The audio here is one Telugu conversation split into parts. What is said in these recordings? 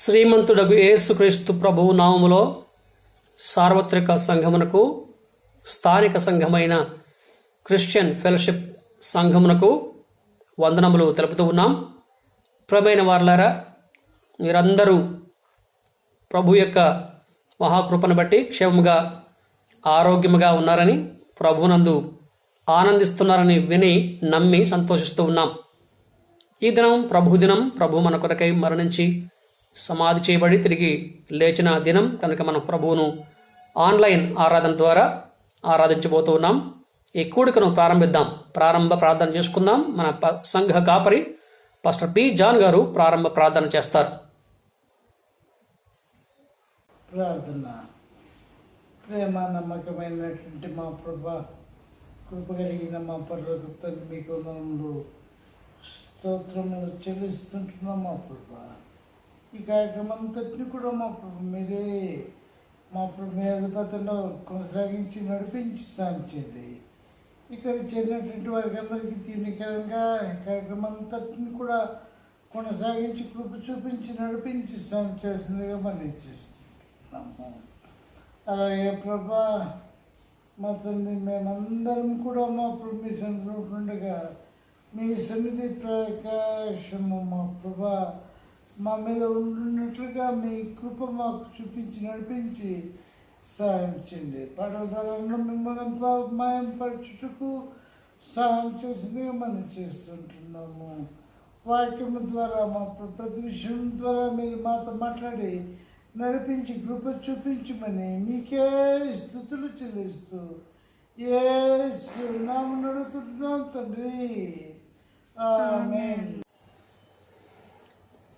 శ్రీమంతుడగు యేసుక్రీస్తు ప్రభువు నామములో సార్వత్రిక సంఘమునకు స్థానిక సంఘమైన క్రిస్టియన్ ఫెలోషిప్ సంఘమునకు వందనములు తెలుపుతూ ఉన్నాం. ప్రియమైన వారలారా, మీరందరూ ప్రభు యొక్క మహాకృపను బట్టి క్షేమముగా ఆరోగ్యముగా ఉన్నారని, ప్రభునందు ఆనందిస్తున్నారని విని నమ్మి సంతోషిస్తూ ఉన్నాం. ఈ దినం ప్రభు దినం. ప్రభు మన కొరకై మరణించి సమాధి చేయబడి తిరిగి లేచిన దినం కనుక మనం ప్రభువును ఆన్లైన్ ఆరాధన ద్వారా ఆరాధించబోతూ ఉన్నాం. ఈ కూడికను ప్రారంభిద్దాం. ప్రారంభ ప్రార్థన చేసుకుందాం. మన సంఘ కాపరి పాస్టర్ పి జాన్ గారు ప్రారంభ ప్రార్థన చేస్తారు. ప్రార్థన. ప్రేమ నమ్మకమైనటువంటి మా ప్రభా, కృప కలిగిన మా పరలోకపు తండ్రి, మీకు వందనములు స్తోత్రములు చెల్లిస్తుంటున్నాం మా ప్రభా. ఈ కార్యక్రమం అంతటిని కూడా మా ప్రభు మీరే మా ప్రభు మీ అధిపతిలో కొనసాగించి నడిపించి సాధించండి. ఇక్కడ చేరినటువంటి వారికి అందరికీ దీనికరంగా కార్యక్రమం అంతటిని కూడా కొనసాగించి కృప చూపించి నడిపించి సాధించాల్సిందిగా మనం చేస్తున్నాము. అలాగే ప్రభా మా తండ్రి, మేమందరం కూడా మా ప్రభు మీ సన్నిధిలో ఉండగా మీ సన్నిధి ప్రకాశము మా ప్రభా మా మీద ఉంటున్నట్లుగా మీ కృప మాకు చూపించి నడిపించి సహాయం చేయండి. పాటల ద్వారా మిమ్మల్ని మాయంపరచుటకు సహాయం చేసిందిగా మనం చేస్తుంటున్నాము. వాక్యము ద్వారా మా ప్రతి విషయం ద్వారా మీరు మాతో మాట్లాడి నడిపించి కృప చూపించమని మీకే స్తుతులు చెల్లిస్తూ యేసు నామమున అడుగుతున్నాం తండ్రి, ఆమేన్.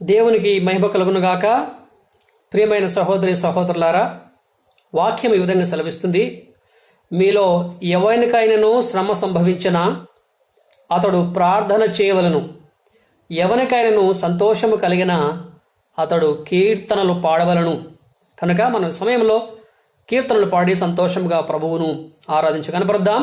దేవునికి మహిమ కలుగునుగాక. ప్రియమైన సహోదరి సహోదరులారా, వాక్యం ఈ విధంగా సెలవిస్తుంది: మీలో ఎవరికైనాను శ్రమ సంభవించినా అతడు ప్రార్థన చేయవలను, ఎవరికైనాను సంతోషము కలిగినా అతడు కీర్తనలు పాడవలను. కనుక మన సమయంలో కీర్తనలు పాడి సంతోషంగా ప్రభువును ఆరాధించి కనపడదాం.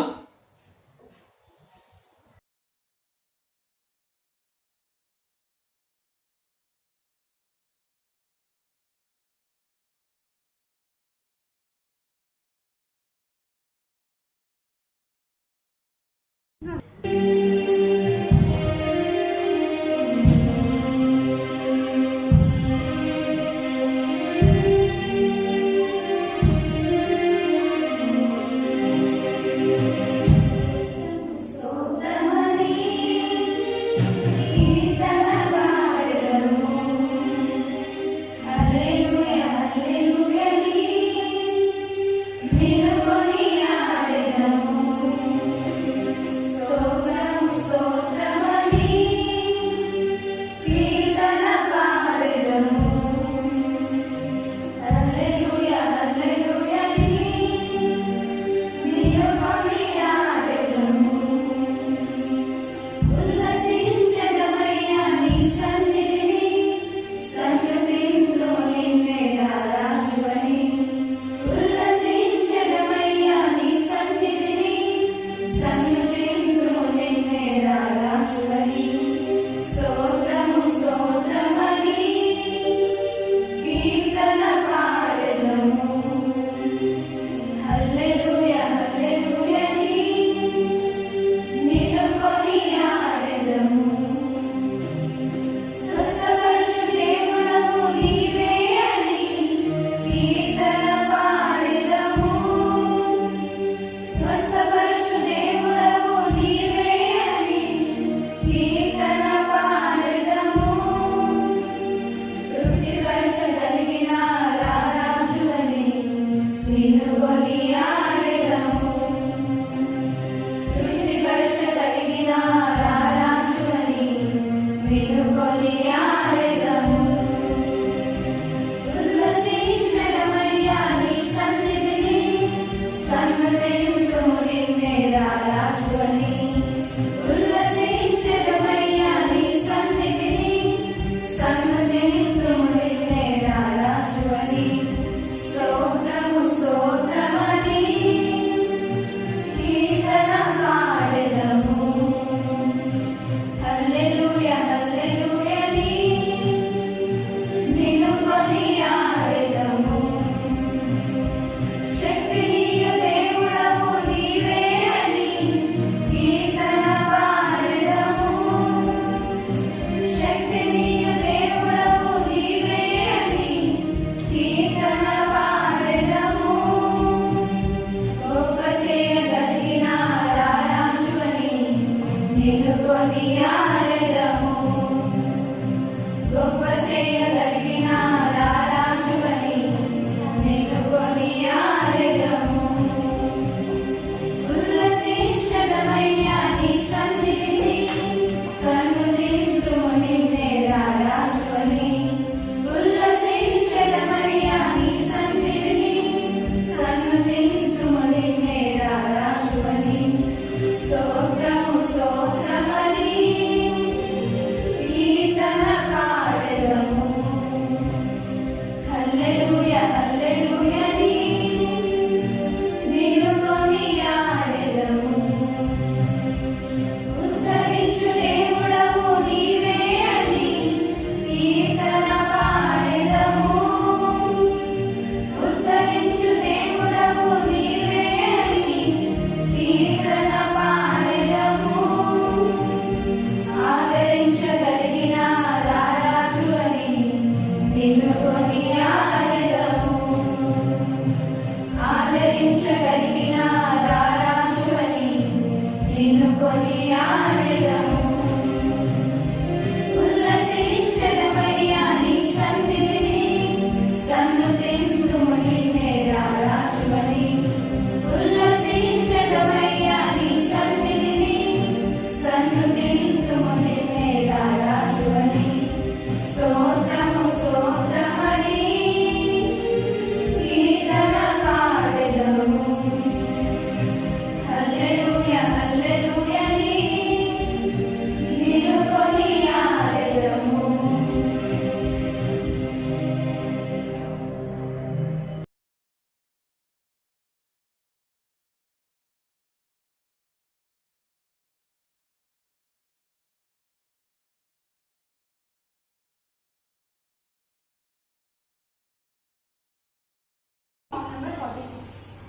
Number 46.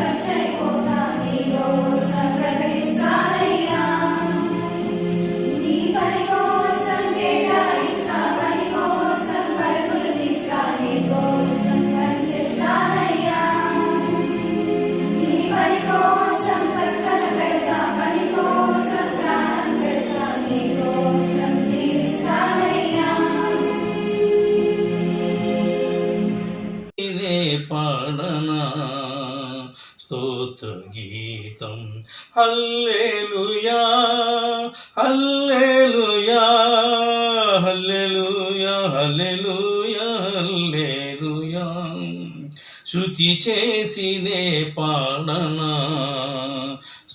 ఖర్చయిపోతా నీకోసం ప్రకటిస్తానయ్యా. నీ పని కోసం కేటాయిస్తా, పని కోసం పరుగులు తీస్తా, నీకోసం పనిచేస్తానయ్యా. నీ పని కోసం పక్కన పెడతా, పని కోసం ప్రాణం పెడతా, నీకోసం జీవిస్తానయ్యా. ఇదే పాడనా స్తోత్ర గీతం. హల్లెలూయా హల్లెలూయా హల్లెలూయా హల్లెలూయా హల్లెలూయా. శృతి చేసినే పాడనా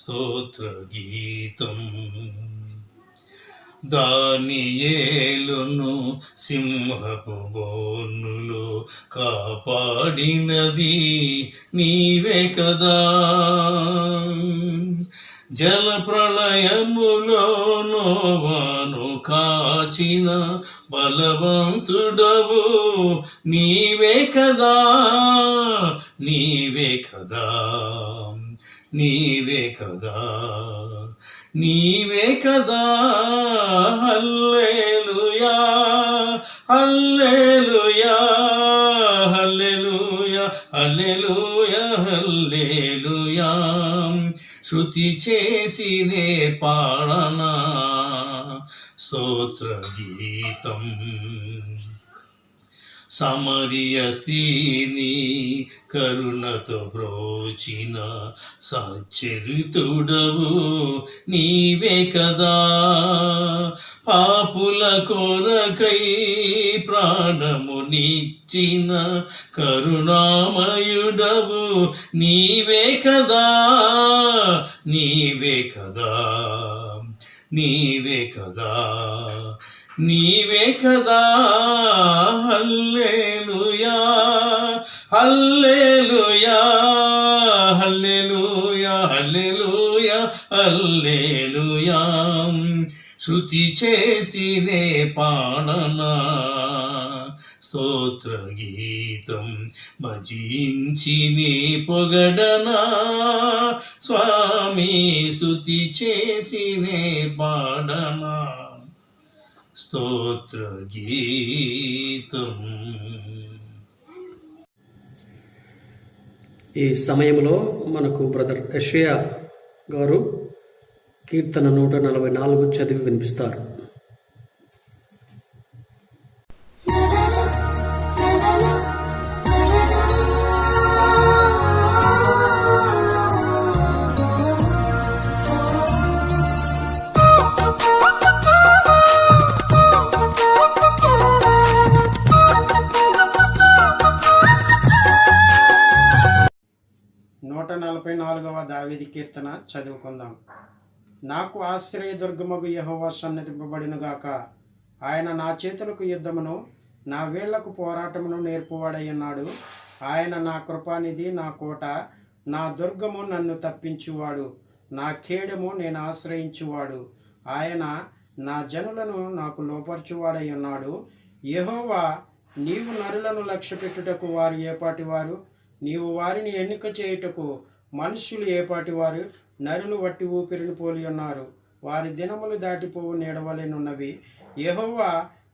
స్తోత్ర గీతం. దానియేలును సింహపు బోనులు కాపాడినది నీవే కదా. జల ప్రళయములో నోవాను కాచిన బలవంతుడవు నీవే కదా, నీవే కదా, నీవే కదా, నీవే కదా. హల్లెలూయా హల్లెలూయా హల్లెలూయా హల్లెలూయా హల్లెలూయా. శృతి చేసినే పాడనా స్తోత్ర గీతం. సమరియ స్త్రీని కరుణతో బ్రోచిన సచ్చరితుడవు నీవే కదా. పాపుల కొరకై ప్రాణమునిచ్చిన కరుణామయుడవు నీవే కదా, నీవే కదా, నీవే కదా, నీవే కదా. హల్లెలూయా హల్లెలూయా హల్లెలూయా హల్లెలూయా హల్లెలూయా. శృతి చేసినే పాడనా స్తోత్ర గీతం. భజించి నీ పొగడనా స్వామి, స్తుతి చేసినే పాడనా స్తోత్ర గీతం. ఈ సమయంలో మనకు బ్రదర్ యెషయా గారు కీర్తన 144 చదివి వినిపిస్తారు. నూట 44వ దావీదు కీర్తన చదువుకుందాం. నాకు ఆశ్రయదుర్గమగు యెహోవా సన్నిధింపబడినగాక. ఆయన నా చేతులకు యుద్ధమును, నా వేళ్లకు పోరాటమును నేర్పువాడయ్యున్నాడు. ఆయన నా కృపానిధి, నా కోట, నా దుర్గము, నన్ను తప్పించువాడు, నా ఖేడము, నేను ఆశ్రయించువాడు. ఆయన నా జనులను నాకు లోపరచువాడయ్యున్నాడు. యెహోవా, నీవు నరులను లక్ష్యపెట్టుటకు వారు ఏపాటివారు? నీవు వారిని ఎన్నిక చేయుటకు మనుష్యులు ఏపాటివారు? నరులు వట్టి ఊపిరిని పోలి ఉన్నారు, వారి దినములు దాటిపోవు నీడవలెనున్నవి. యెహోవా,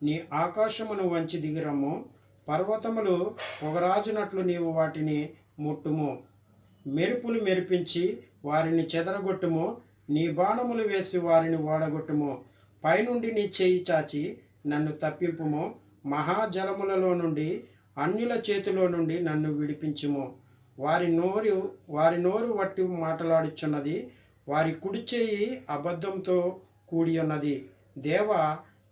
నీ ఆకాశమును వంచి దిగిరమ్ము, పర్వతములు పొగరాజునట్లు నీవు వాటిని ముట్టుము. మెరుపులు మెరిపించి వారిని చెదరగొట్టుము, నీ బాణములు వేసి వారిని ఓడగొట్టుము. పైనుండి నీ చేయి చాచి నన్ను తప్పింపుము, మహాజలములలో నుండి, అన్యుల చేతిలో నుండి నన్ను విడిపించుము. వారి నోరు వట్టి మాటలాడుచున్నది, వారి కుడి చేయి అబద్ధంతో కూడి ఉన్నది. దేవా,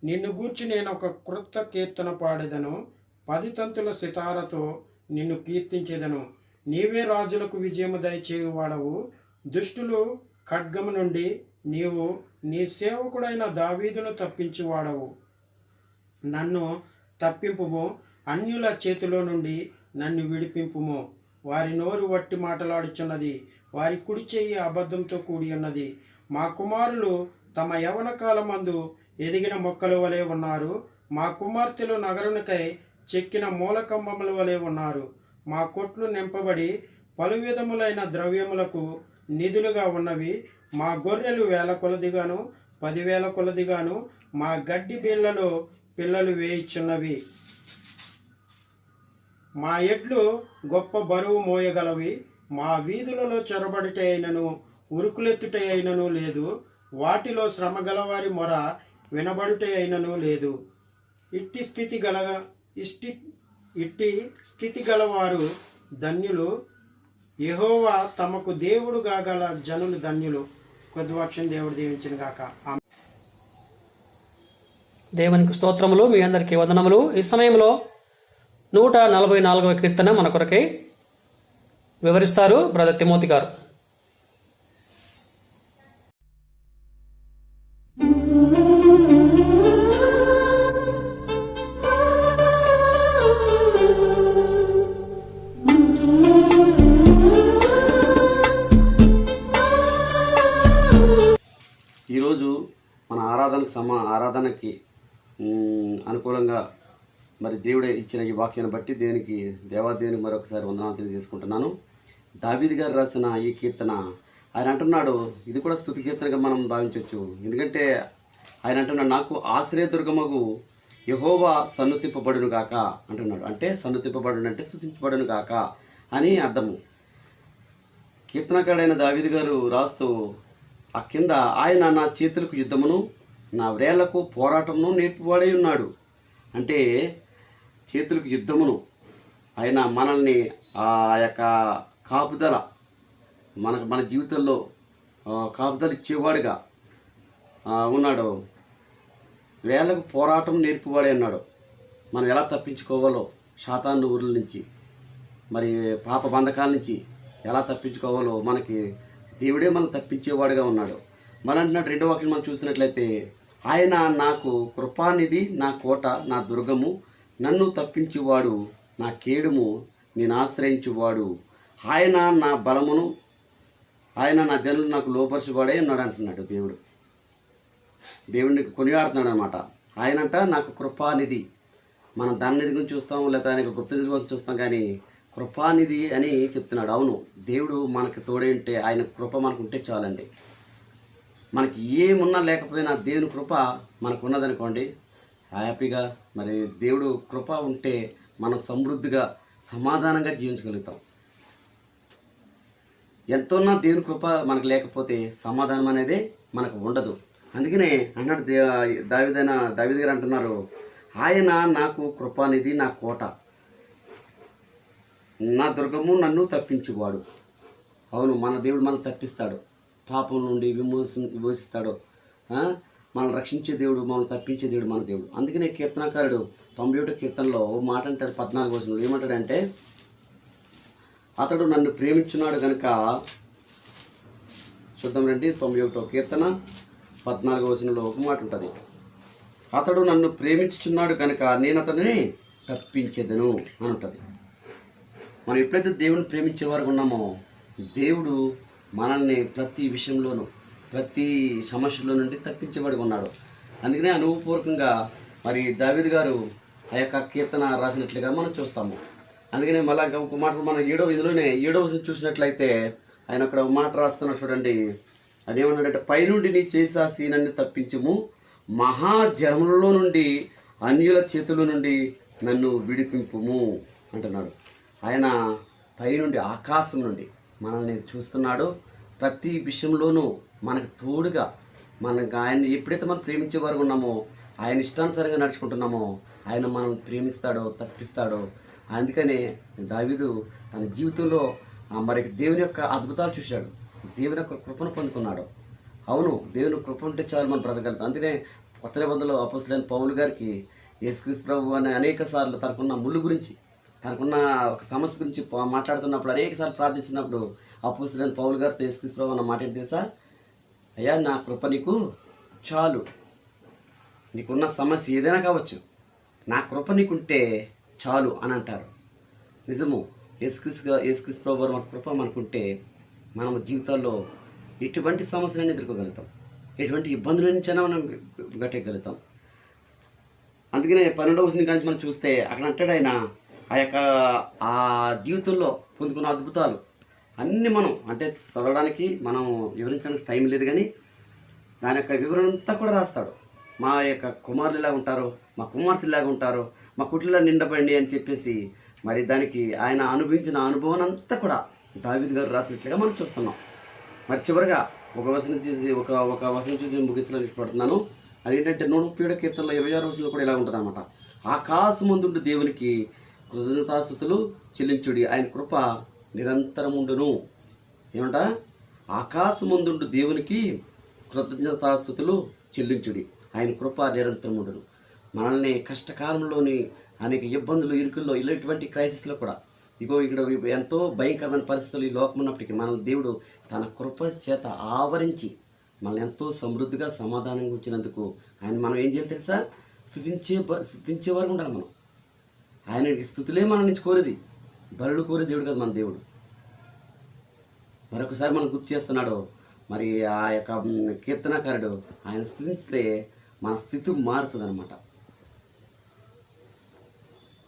నిన్ను గూర్చి నేను ఒక క్రొత్త కీర్తన పాడెదను, 10 తంతుల సితారతో నిన్ను కీర్తించెదను. నీవే రాజులకు విజయము దయచేయువాడవు, దుష్టులు ఖడ్గము నుండి నీవు నీ సేవకుడైన దావీదును తప్పించువాడవు. నన్ను తప్పింపుము, అన్యుల చేతిలో నుండి నన్ను విడిపింపుము. వారి నోరు వట్టి మాటలాడుచున్నది, వారి కుడి చెయ్యి అబద్ధంతో కూడి ఉన్నది. మా కుమారులు తమ యవన కాలమందు ఎదిగిన మొక్కల వలె ఉన్నారు, మా కుమార్తెలు నగరునికై చెక్కిన మూలకంబముల వలె ఉన్నారు. మా కొట్లు నింపబడి పలు విధములైన ద్రవ్యములకు నిధులుగా ఉన్నవి. మా గొర్రెలు 1000 కొలదిగాను 10,000 కొలదిగాను మా గడ్డి బీళ్లలో పిల్లలు వేయిచున్నవి. మా ఎడ్లు గొప్ప బరువు మోయగలవి. మా వీధులలో చొరబడిట అయినను ఉరుకులెత్తుట అయినను లేదు. వాటిలో శ్రమ గలవారి మొర వినబడుట అయినను లేదు. ఇట్టి స్థితి గలవారు ధన్యులు. యెహోవా తమకు దేవుడుగా గల జనులు ధన్యులు. కొద్ది వాక్యం దేవుడు దీవించిన గాక. దేవునికి స్తోత్రములు. మీ అందరికీ వందనములు. ఈ సమయంలో 144వ కీర్తన మన కొరకై వివరిస్తారు బ్రదర్ తిమోతి గారు. ఈరోజు మన ఆరాధనకి అనుకూలంగా మరి దేవుడే ఇచ్చిన ఈ వాక్యాన్ని బట్టి దేవాదేవునికి మరొకసారి వందనాలు తెలియజేసుకుంటున్నాను. దావీదు గారు రాసిన ఈ కీర్తన ఆయన అంటున్నాడు, ఇది కూడా స్తుతి కీర్తనగా మనం భావించవచ్చు. ఎందుకంటే ఆయన అంటున్నాడు, నాకు ఆశ్రయదుర్గమగు యెహోవా సన్నుతింపబడును గాక అంటున్నాడు. అంటే సన్నుతింపబడును అంటే స్తుతింపబడును గాక అని అర్థము. కీర్తనకాడైన దావీదు గారు రాస్తూ ఆ కింద, ఆయన నా చేతులకు యుద్ధమును నా వ్రేళ్లకు పోరాటమును నేర్పువాడై ఉన్నాడు. అంటే చేతులకు యుద్ధమును, ఆయన మనల్ని ఆ యొక్క కాపుదల, మన జీవితంలో కాపుదల ఇచ్చేవాడుగా ఉన్నాడు. వేళ్లకు పోరాటం నేర్పువాడే ఉన్నాడు. మనం ఎలా తప్పించుకోవాలో శాతాను ఊర్ల నుంచి, మరి పాప బంధకాల నుంచి ఎలా తప్పించుకోవాలో మనకి దేవుడే మనం తప్పించేవాడుగా ఉన్నాడు. మన అంటున్నాడు 2వ వాక్యం మనం చూసినట్లయితే, ఆయన నాకు కృపానిధి, నా కోట, నా దుర్గము, నన్ను తప్పించువాడు, నా కేడుము, నేను ఆశ్రయించువాడు, ఆయన నా బలమును, ఆయన నా జనులు నాకు లోపరిచేవాడే ఉన్నాడు అంటున్నాడు దేవుడు. దేవుడిని కొనియాడుతున్నాడు అనమాట. ఆయనంట నాకు కృపానిధి. మనం ధననిధి గురించి చూస్తాం, లేదా ఆయనకు గుప్తనిధి గురించి చూస్తాం, కానీ కృపానిధి అని చెప్తున్నాడు. అవును, దేవుడు మనకు తోడే ఉంటే, ఆయన కృప మనకు ఉంటే చాలండి. మనకి ఏమున్నా లేకపోయినా దేవుని కృప మనకు ఉన్నదనుకోండి, హ్యాపీగా, మరి దేవుడు కృప ఉంటే మనం సమృద్ధిగా సమాధానంగా జీవించగలుగుతాం. ఎంతోన్నా దేవుని కృప మనకు లేకపోతే సమాధానం అనేది మనకు ఉండదు. అందుకనే అన్నాడు దావీదు గారు అంటున్నారు, ఆయన నాకు కృపానిధి, నా కోట, నా దుర్గము, నన్ను తప్పించువాడు. అవును, మన దేవుడు మనం తప్పిస్తాడు, పాపం నుండి విమోచిస్తాడు. మనల్ని రక్షించే దేవుడు, మనల్ని తప్పించే దేవుడు మన దేవుడు. అందుకనే కీర్తనకారుడు 91 కీర్తనలో మాట అంటాడు, 14వ వచనంలో ఏమంటాడంటే, అతడు నన్ను ప్రేమించున్నాడు కనుక, చూద్దాం రండి, 91వ కీర్తన 14వ వచనంలో ఒక మాట ఉంటుంది, అతడు నన్ను ప్రేమించుచున్నాడు కనుక నేను అతనిని తప్పించెదను అని ఉంటుంది. మనం ఎప్పుడైతే దేవుని ప్రేమించేవారు ఉన్నామో, దేవుడు మనల్ని ప్రతి విషయంలోనూ, ప్రతి సమస్యలో నుండి తప్పించేవాడు ఉన్నాడు. అందుకనే అనుభవపూర్వకంగా మరి దావీదు గారు ఆ యొక్క కీర్తన రాసినట్లుగా మనం చూస్తాము. అందుకనే మళ్ళా ఒక మాట మనం 7వ చూసినట్లయితే ఆయన అక్కడ మాట రాస్తున్నాడు చూడండి. అదేమన్నాడంటే, పైనుండి నీ చేసాసి నన్ను తప్పించుము, మహాజలములలో నుండి, అన్యుల చేతుల నుండి నన్ను విడిపింపుము అంటున్నాడు. ఆయన పైనుండి, ఆకాశం నుండి మనల్ని చూస్తున్నాడు. ప్రతి విషయంలోనూ మనకు తోడుగా, ఆయన ఎప్పుడైతే మనం ప్రేమించేవారు ఉన్నామో, ఆయన ఇష్టానుసారంగా నడుచుకుంటున్నామో, ఆయన మనల్ని ప్రేమిస్తాడో, తప్పిస్తాడో. అందుకనే దావీదు తన జీవితంలో మరి దేవుని యొక్క అద్భుతాలు చూశాడు, దేవుని యొక్క కృపను పొందుకున్నాడు. అవును, దేవుని కృప ఉంటే చాలు మనం బ్రతకగలుగుతాం. అందుకనే కొత్త నిబంధనలో అపోస్తలుడైన పౌలు గారికి యేసుక్రీస్తు ప్రభు అనే అనేక సార్లు తనకున్న ముళ్ళు గురించి, తనకున్న ఒక సమస్య గురించి మాట్లాడుతున్నప్పుడు, అనేక సార్లు ప్రార్థించినప్పుడు అపోస్తలుడైన పౌలు గారితో యేసుక్రీస్తు ప్రభు అన్న మాట ఏంటి తెలుసా? అయ్యా, నా కృప నీకు చాలు. నీకున్న సమస్య ఏదైనా కావచ్చు, నా కృప నీకుంటే చాలు అని అంటారు. నిజము, యేసుక్రీస్తు ప్రభు మన కృప మనకుంటే మనం జీవితాల్లో ఎటువంటి సమస్యలను ఎదుర్కోగలుగుతాం, ఎటువంటి ఇబ్బందుల నుంచైనా మనం గట్టెగలుగుతాం. అందుకనే 12వ వచనం కానీ మనం చూస్తే అక్కడ అంటాడు ఆయన ఆ జీవితంలో పొందుకున్న అద్భుతాలు, అన్నీ మనం అంటే చదవడానికి మనం వివరించడానికి టైం లేదు, కానీ దాని యొక్క వివరణ అంతా కూడా రాస్తాడు. మా యొక్క కుమారులు ఇలాగ ఉంటారు, మా కుమార్తెలు ఇలాగ ఉంటారు, మా కుటుంలో నిండబండి అని చెప్పేసి మరి దానికి ఆయన అనుభవించిన అనుభవం అంతా కూడా దావీదు గారు రాసినట్లుగా మనం చూస్తున్నాం. మరి చివరిగా ఒక వచనం చూసి నేను ముగించడానికి ఇష్టపడుతున్నాను. అదేంటంటే 137 కీర్తనలో 26 వచనంలో కూడా ఇలా ఉంటుంది అనమాట. ఆకాశమందుండు దేవునికి కృతజ్ఞతాస్తుతులు చెల్లించుడి, ఆయన కృప నిరంతరముండును. ఏమంట? ఆకాశమందుండు దేవునికి కృతజ్ఞతాస్తుతులు చెల్లించుడి, ఆయన కృప నిరంతరముండును. మనల్ని కష్టకాలంలోని అనేక ఇబ్బందులు, ఇరుకుల్లో, ఇలాంటి క్రైసిస్లో కూడా ఇక్కడ ఎంతో భయంకరమైన పరిస్థితులు ఈ లోకం ఉన్నప్పటికీ మనల్ని దేవుడు తన కృప చేత ఆవరించి మనల్ని ఎంతో సమృద్ధిగా సమాధానంగా ఉంచినందుకు ఆయన మనం ఏం చేయాలి తెలుసా? స్తుతించే వరకు ఉండాలి. మనం ఆయనకి స్తుతులే మన నుంచి కోరేది, బలుడు కోరే దేవుడు కాదు మన దేవుడు. మరొకసారి మనం గుర్తు చేస్తున్నాడు. మరి ఆ యొక్క కీర్తనకారుడు ఆయన స్తుతిస్తే మన స్థితి మారుతుంది అనమాట.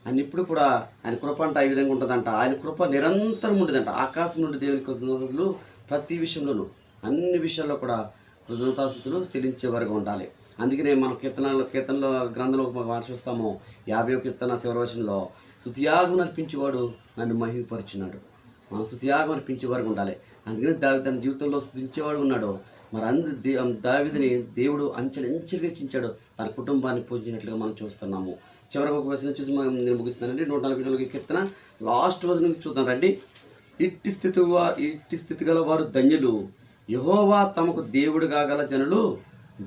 ఆయన ఇప్పుడు కూడా ఆయన కృప అంట ఈ విధంగా ఉంటుందంట. ఆయన కృప నిరంతరం ఉంటుందంట. ఆకాశం నుండి దేవునికి కృతజ్ఞతలు ప్రతి విషయంలోనూ, అన్ని విషయాల్లో కూడా కృతజ్ఞతాస్తుతులు చెల్లించే వరకు ఉండాలి. అందుకనే మనం కీర్తనలో గ్రంథంలో మాట చూస్తాము. 50వ కీర్తన చివరి వచనంలో స్తుతియాగం అర్పించేవాడు నన్ను మహిమపరుచున్నాడు. మనం స్తుతియాగం అర్పించే వరకు ఉండాలి. అందుకనే దావీదు తన జీవితంలో స్తుతించేవాడు ఉన్నాడు. మరి దావీదుని దేవుడు అంచెలంచెలుగా ఇచ్చించాడు, తన కుటుంబాన్ని పూజించినట్లుగా మనం చూస్తున్నాము. చివరికి ఒక వచనం చూసి నేను ముగిస్తానండి. 144 కీర్తన లాస్ట్ వచనం చూద్దాం రండి. ఇట్టి స్థితి గల వారు ధన్యులు, యెహోవా తమకు దేవుడు కాగల జనులు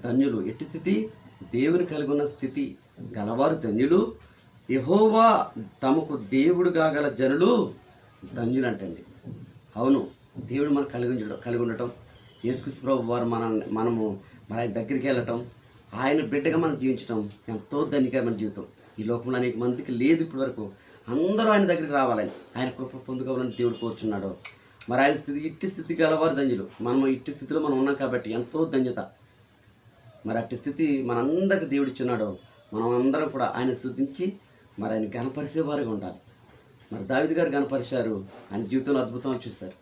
ధన్యులు. ఎట్టి స్థితి? దేవుని కలిగి ఉన్న స్థితి గలవారు ధన్యులు, యెహోవా తమకు దేవుడు కాగల జనులు ధన్యులు అంటండి. అవును, దేవుడు మనకు కలిగి ఉండటం, యేసుక్రీస్తు ప్రభు వారు మనము మన ఆయన దగ్గరికి వెళ్ళటం, ఆయన బిడ్డగా మనం జీవించడం ఎంతో ధన్యకరమైన జీవితం. ఈ లోకంలో అనేక మందికి లేదు ఇప్పటి వరకు. అందరూ ఆయన దగ్గరికి రావాలని, ఆయన కృప పొందుకోవాలని దేవుడు కోరుచున్నాడు. మరి ఆయన ఇట్టి స్థితి గలవారు ధన్యులు. మనం ఇట్టి స్థితిలో మనం ఉన్నాం కాబట్టి ఎంతో ధన్యత. మరి అట్టి స్థితి మనందరికి దేవుడు ఇచ్చున్నాడు. మనం అందరం కూడా ఆయన స్తుతించి మరి ఆయన గణపరిచేవారుగా ఉండాలి. మరి దావీదు గారు గణపరిచారు, ఆయన జీవితంలో అద్భుతాలు చూశారు.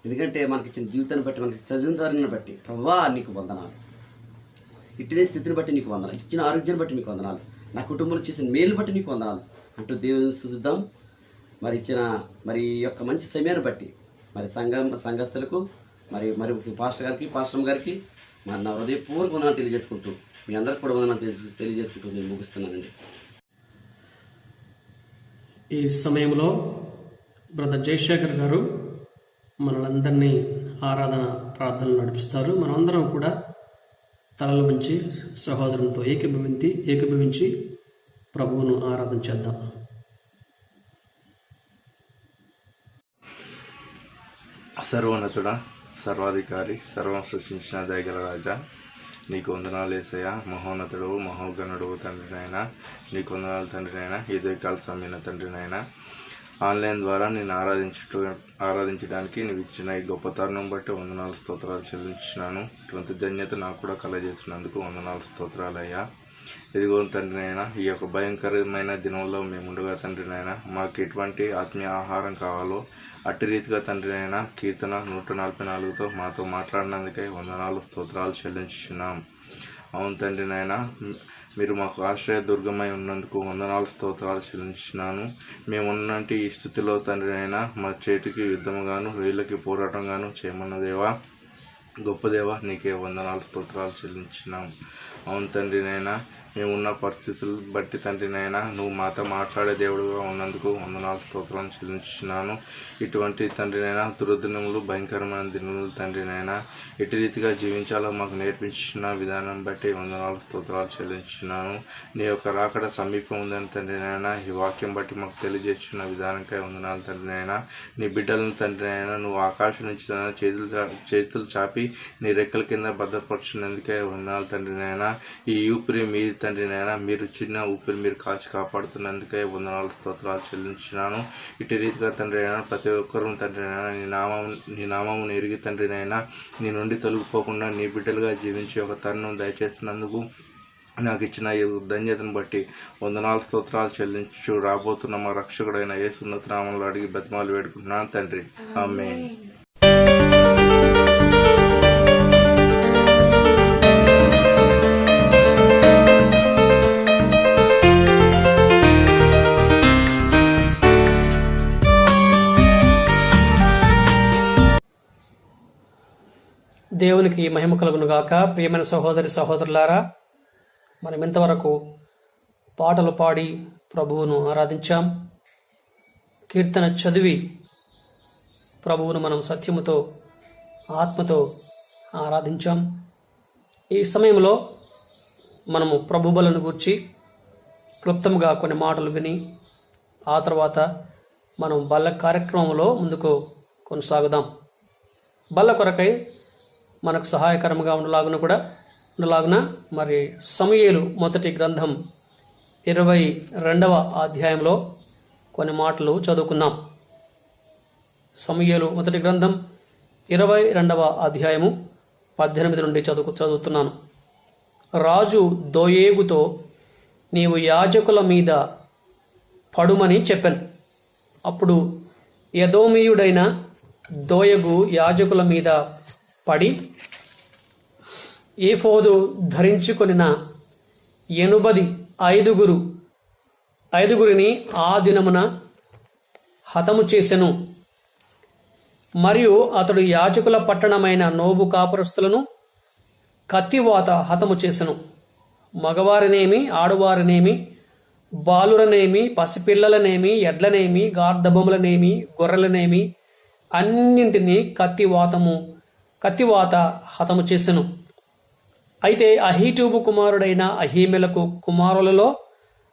ఎందుకంటే మనకి ఇచ్చిన జీవితాన్ని బట్టి, మనకి చదివిన దారిని బట్టి ప్రభువా నీకు వందనాలు, ఇట్టిన స్థితిని బట్టి నీకు వందనాలు, ఇచ్చిన ఆరోగ్యాన్ని బట్టి నీకు వందనాలు, నా కుటుంబంలో చేసిన మేలు బట్టి నీకు వందనాలు అంటూ దేవుని స్తుతిద్దాం. మరి ఇచ్చిన మరి యొక్క మంచి సమయాన్ని బట్టి మరి సంఘస్థులకు మరి పాస్టర్ గారికి, పాస్టర్ గారికి మరి నా హృదయపూర్వక వందనాలు తెలియజేసుకుంటూ, మీ అందరికి కూడా వందనాలు తెలియజేసుకుంటూ నేను ముగిస్తున్నానండి. ఈ సమయంలో బ్రదర్ జయశేఖర్ గారు మనలందరినీ ఆరాధన ప్రార్థనలు నడిపిస్తారు. మనమందరం కూడా తలలు వంచి సహోదరునితో ఏకీభవించి ప్రభువును ఆరాధన చేద్దాం. సర్వోన్నతుడా, సర్వాధికారి, సర్వం సృష్టించిన దయగల రాజా, నీకు వందనాలు యేసయ్యా. మహోన్నతుడు, మహోగణుడు తండ్రినైనా నీకు వందనాలు తండ్రినైనా. ఈ దయకాల సమయన తండ్రినైనా ఆన్లైన్ ద్వారా నేను ఆరాధించడానికి నువ్వు ఇచ్చిన ఈ గొప్ప తరుణం బట్టి వందనాలు స్తోత్రాలు చెల్లించినాను. ఇటువంటి ధన్యత నాకు కూడా కలగజేసినందుకు వందనాలు స్తోత్రాలయ్యా. ఇదిగో తండ్రినైనా ఈ యొక్క భయంకరమైన దినంలో మేము ఉండగా తండ్రినైనా మాకు ఎటువంటి ఆత్మీయ ఆహారం కావాలో అట్టి రీతిగా తండ్రినైనా కీర్తన 144తో మాతో మాట్లాడినందుకే వందనాలు స్తోత్రాలు చెల్లించున్నాం. అవును తండ్రినైనా, మీరు మాకు ఆశ్రయ దుర్గమై ఉన్నందుకు వందనాలు స్తోత్రాలు చెల్లించినాను. మేము ఉన్నంటి ఈ స్థితిలో తండ్రినైనా మా చేతికి యుద్ధముగాను వీళ్ళకి పోరాటంగాను చేయమన్న దేవా, గొప్ప దేవా, నీకే వందనాలు స్తోత్రాలు చెల్లించినాం. అవును తండ్రినైనా, మేమున్న పరిస్థితులు బట్టి తండ్రినైనా నువ్వు మాతో మాట్లాడే దేవుడుగా ఉన్నందుకు వందనాలు స్తోత్రాలు చెల్లించినాను. ఇటువంటి తండ్రినైనా దుర్దినములు, భయంకరమైన దినములు తండ్రినైనా ఎట్టి రీతిగా జీవించాలో మాకు నేర్పించిన విధానం బట్టి వందనాలు స్తోత్రాలు చెల్లించినాను. నీ యొక్క రాకడ సమీపం ఉందని తండ్రినైనా ఈ వాక్యం బట్టి మాకు తెలియజేసిన విధానంకై వందనాలు తండ్రినైనా. నీ బిడ్డలను తండ్రినైనా నువ్వు ఆకాశం నుంచి చేతులు చాపి నీ రెక్కల కింద భద్రపరుచున్నందుకే వందనాలు తండ్రినైనా. ఈ ఊపిరి మీది తండ్రినైనా, మీరు చిన్న ఊపిరి మీరు కాచి కాపాడుతున్నందుకే వందనాలు స్తోత్రాలు చెల్లించినాను. ఇటు రీతిగా తండ్రినైనా ప్రతి ఒక్కరూ తండ్రినైనా నీ నామమును ఎరిగి తండ్రినైనా నీ నుండి తొలగిపోకుండా నీ బిడ్డలుగా జీవించే ఒక తరుణం దయచేస్తున్నందుకు నాకు ఇచ్చిన ఈ ధన్యతను బట్టి వందనాలు స్తోత్రాలు చెల్లించు రాబోతున్న మా రక్షకుడైన యేసు ఉన్నత నామములో అడిగి బతిమాలు వేడుకుంటున్నాను తండ్రి. ఆమేన్. దేవునికి మహిమ కలుగును గాక. ప్రియమైన సహోదరి సహోదరులారా, మనం ఇంతవరకు పాటలు పాడి ప్రభువును ఆరాధించాం. కీర్తన చదివి ప్రభువును మనం సత్యముతో ఆత్మతో ఆరాధించాం. ఈ సమయంలో మనము ప్రభు బలను గూర్చి క్లుప్తంగా కొన్ని మాటలు విని ఆ తర్వాత మనం బల్ల కార్యక్రమంలో ముందుకు కొనసాగుదాం. బల్ల కొరకై మనకు సహాయకరంగా ఉండలాగున మరి సమూయేలు మొదటి గ్రంథం 22వ అధ్యాయంలో కొన్ని మాటలు చదువుకుందాం. సమూయేలు మొదటి గ్రంథం 22వ అధ్యాయము 18 నుండి చదువుతున్నాను. రాజు దోయేగుతో, నీవు యాజకుల మీద పడుమని చెప్పాను. అప్పుడు ఎదోమీయుడైన దోయగు యాజకుల మీద పడి ఏఫోదు ధరించుకొనిన 85 ఆ దినమున హతము చేసెను. మరియు అతడు యాజకుల పట్టణమైన నోబు కాపురస్తులను కత్తివాత హతము చేసెను. మగవారినేమి ఆడువారినేమి, బాలురనేమి, పసిపిల్లలనేమి, ఎడ్లనేమి, గార్ధబొమ్మలనేమి, గొర్రెలనేమి అన్నింటినీ కత్తివాత హతము చేసెను. అయితే అహీటూబు కుమారుడైన అహీమెలకు కుమారులలో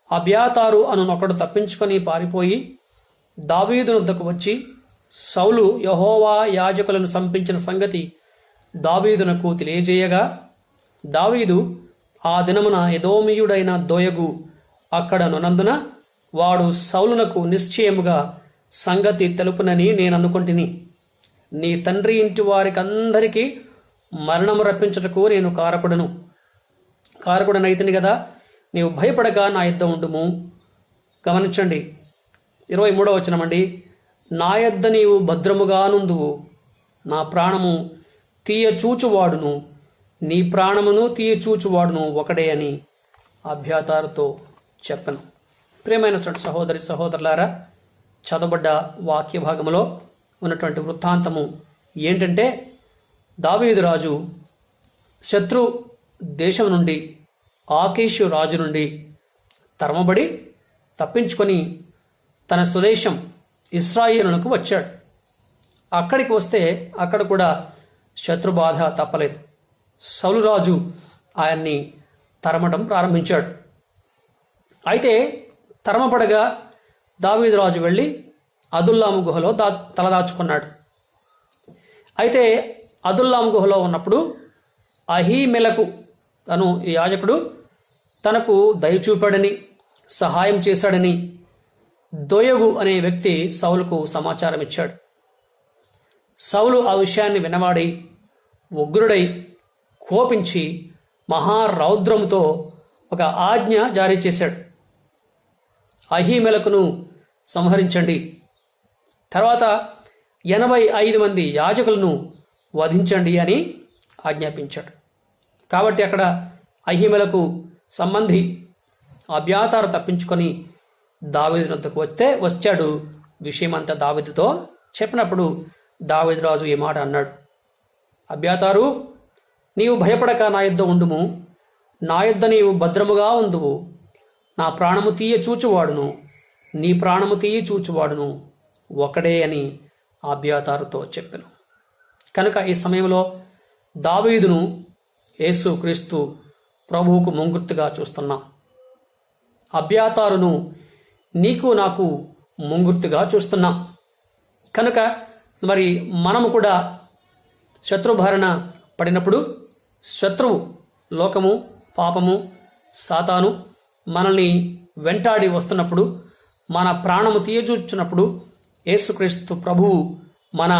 అబ్యాతారు అనునొకడు తప్పించుకొని పారిపోయి దావీదు వద్దకు వచ్చి, సౌలు యెహోవా యాజకులను సంపించిన సంగతి దావీదునకు తెలియజేయగా, దావీదు ఆ దినమున ఎదోమీయుడైన దోయగు అక్కడ నున్నందున వాడు సౌలునకు నిశ్చయముగా సంగతి తెలుపునని నేను అనుకొంటిని. నీ తండ్రి ఇంటి వారికందరికీ మరణము రప్పించుటకు నేను కారకుడనైతిని కదా, నీవు భయపడక నా యుద్ధ ఉండుము. గమనించండి 23వ వచనమండి. నా యొద్ద నీవు భద్రముగా నుందువు, నా ప్రాణము తీయచూచువాడును, నీ ప్రాణమును తీయచూచువాడును ఒకడే అని అబ్యాతారుతో చెప్పను. ప్రియమైన సహోదరి సహోదరులారా, చదవబడ్డ వాక్య భాగంలో ఉన్నటువంటి వృత్తాంతము ఏంటంటే, దావీదు రాజు శత్రు దేశం నుండి, ఆకీషు రాజు నుండి తరమబడి తప్పించుకొని తన స్వదేశం ఇశ్రాయేలునకు వచ్చాడు. అక్కడికి వస్తే అక్కడ కూడా శత్రుబాధ తప్పలేదు. సౌలు రాజు ఆయన్ని తరమడం ప్రారంభించాడు. అయితే తరమపడగా దావీదు రాజు వెళ్ళి అదుల్లాము గుహలో తలదాచుకున్నాడు. అయితే అదుల్లాము గుహలో ఉన్నప్పుడు అహీమెలకు అను ఈ యాజకుడు తనకు దయచూపాడని, సహాయం చేశాడని దోయగు అనే వ్యక్తి సౌలుకు సమాచారం ఇచ్చాడు. సౌలు ఆ విషయాన్ని వినవాడి ఉగ్రుడై కోపించి మహారౌద్రముతో ఒక ఆజ్ఞ జారీ చేశాడు. అహీమెలకును సంహరించండి, తర్వాత 85 మంది యాజకులను వధించండి అని ఆజ్ఞాపించాడు. కాబట్టి అక్కడ అహీమెలకు సంబంధి అబ్యాతారు తప్పించుకొని దావీదు వద్దకు వచ్చాడు. విషయమంతా దావీదుతో చెప్పినప్పుడు దావీదు రాజు ఈ మాట అన్నాడు, అబ్యాతారు, నీవు భయపడక నా యుద్ధ ఉండుము, నా యుద్ధ నీవు భద్రముగా ఉందువు, నా ప్రాణము తీయ చూచువాడును, నీ ప్రాణము తీయ చూచువాడును ఒకడే అని అబ్యాతారుతో చెప్పెను. కనుక ఈ సమయంలో దావీదును యేసు క్రీస్తు ప్రభువుకు ముంగుర్తుగా చూస్తున్నాం. అబ్యాతారును నీకు నాకు ముంగుర్తుగా చూస్తున్నాం. కనుక మరి మనము కూడా శత్రుభారణ పడినప్పుడు, శత్రువు లోకము, పాపము, సాతాను మనల్ని వెంటాడి వస్తున్నప్పుడు, మన ప్రాణము తీయజూచున్నప్పుడు యేసుక్రీస్తు ప్రభువు మన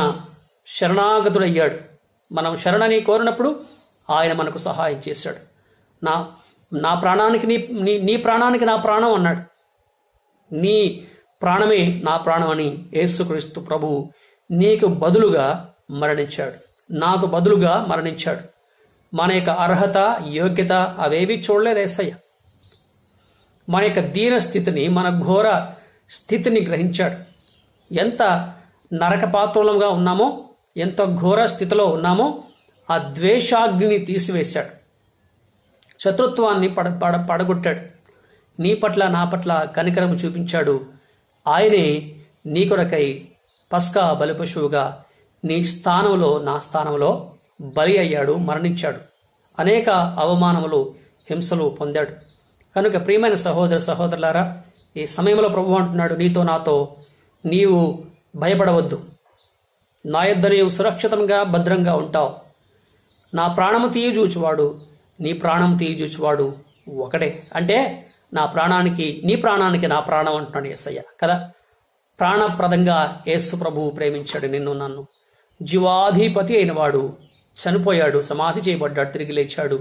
శరణాగతుడయ్యాడు. మనం శరణని కోరినప్పుడు ఆయన మనకు సహాయం చేశాడు. నా ప్రాణానికి నీ ప్రాణానికి నా ప్రాణం అన్నాడు. నీ ప్రాణమే నా ప్రాణం అని యేసుక్రీస్తు ప్రభువు నీకు బదులుగా మరణించాడు, నాకు బదులుగా మరణించాడు. మన యొక్క అర్హత, యోగ్యత అవేవి చూడలేదు యేసయ్య. మన యొక్క దీన స్థితిని, మన ఘోర స్థితిని గ్రహించాడు. ఎంత నరకపాత్రులంగా ఉన్నామో, ఎంత ఘోర స్థితిలో ఉన్నామో ఆ ద్వేషాగ్నిని తీసివేశాడు, శత్రుత్వాన్ని పడగొట్టాడు. నీ పట్ల నా పట్ల కనికరం చూపించాడు. ఆయనే నీ కొరకై పస్కా బలిపశువుగా నీ స్థానంలో, నా స్థానంలో బలి అయ్యాడు, మరణించాడు. అనేక అవమానములు, హింసలు పొందాడు. కనుక ప్రియమైన సహోదర సహోదరులారా, ఈ సమయంలో ప్రభువు అంటున్నాడు నీతో నాతో, నీవు భయపడవద్దు, నా యొద్ద నీవు సురక్షితంగా భద్రంగా ఉంటావు. నా ప్రాణము తీయజూచువాడు, నీ ప్రాణం తీయజూచువాడు ఒకటే. అంటే నా ప్రాణానికి, నీ ప్రాణానికి నా ప్రాణం అంటున్నాడు యేసయ్య కదా. ప్రాణప్రదంగా యేసు ప్రభువు ప్రేమించాడు నిన్ను నన్ను. జీవాధిపతి అయిన వాడు చనిపోయాడు, సమాధి చేయబడ్డాడు, తిరిగి లేచాడు.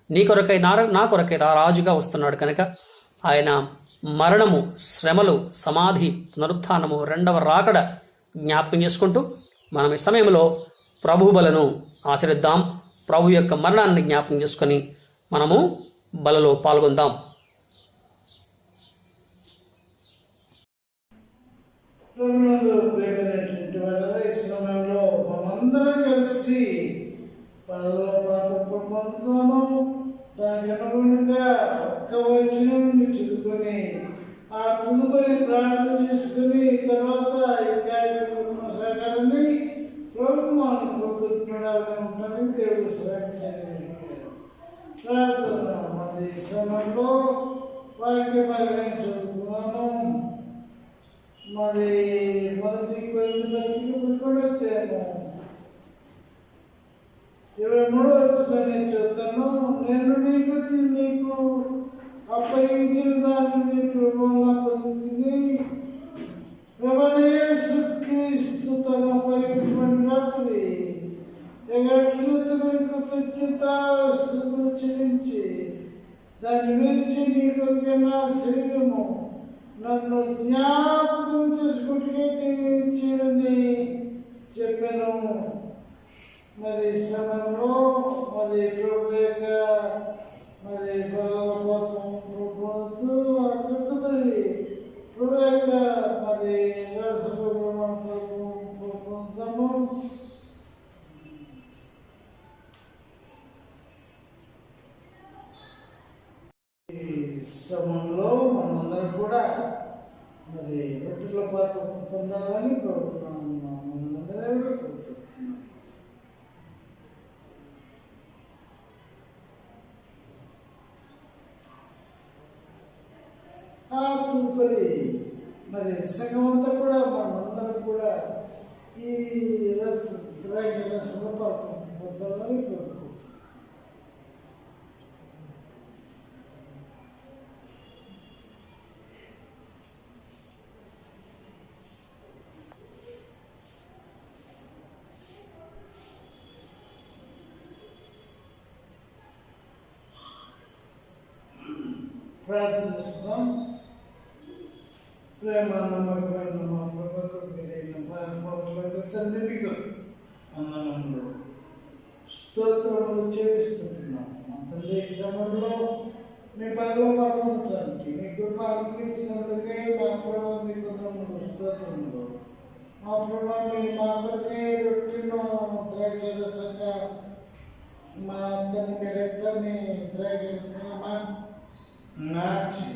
నీ కొరకై నా కొరకై రాజుగా వస్తున్నాడు. కనుక ఆయన మరణము, శ్రమలు, సమాధి, పునరుత్థానము, రెండవ రాకడ జ్ఞాపకం చేసుకుంటూ మనం ఈ సమయంలో ప్రభు బలను ఆచరిద్దాం. ప్రభు యొక్క మరణాన్ని జ్ఞాపకం చేసుకొని మనము బలలో పాల్గొందాం. ప్రభునందు ప్రియమైనటువంటి వారు, ఈ సమయంలో మనందరం కలిసి పనుల పాటు పొందుతాము. దానికి అనుగుణంగా ఒక్క వచనం చదువుకొని ఆ తదుపరి ప్రార్థన చేసుకుని తర్వాత ఈ కార్యక్రమం కొనసాగాలని ప్రభుత్వం మనం కోరుతున్నాడు. దేవుడు శ్రమించాలి. ప్రార్థన మరి ఈ సమయంలో వాక్యం చదువుతున్నాను. మరి మొదటి కొరింథీయులకు కూడా వచ్చాము. 23వ వచనాన్ని చెప్తాను. నేను నీకు అప్పగించిన దానిని ప్రభువుగా పొందుతుంది. ప్రభువైన యేసుక్రీస్తు తన అప్పగించబడిన రాత్రి కృతజ్ఞతాస్తుతులు చెల్లించి దాన్ని విరిచి నీకు నా శరీరము నన్ను జ్ఞాపకం చేసుకుంటే చేయడని చెప్పాను. మరి సమయంలో మరి ప్రభుత్వ మరి ప్రభుత్వం మరి ఈ సమయంలో మనందరం కూడా మరి రొట్టెల పాటు పొందాలని మనందరం కూడా కోరుతున్నాం. ఆ తదుపరి మరి సంఘం అంతా కూడా మనందరం కూడా ఈ రసంలో పాటు పొందాలని కోరుకుంటున్నాం. ప్రార్థన చేస్తున్నాం. ప్రేమ నమ్మకమైన మా ప్రభుత్వ తండ్రి మీకు వందనములు, స్తోత్రములు చెల్లిస్తుంటున్నాం. మా తండ్రి శ్రమంలో మీ పనిలో పాల్గొనడానికి మీ కృప అనుగ్రహించినందుకే మా ప్రభావ మీకు వందనములు, స్తోత్రములు. మా ప్రభావ మీరు మా కొరకే రొట్టెను ద్రాక్షరసంగా మా తండ్రి మీరెత్తని ద్రాక్షరసంగా మార్చి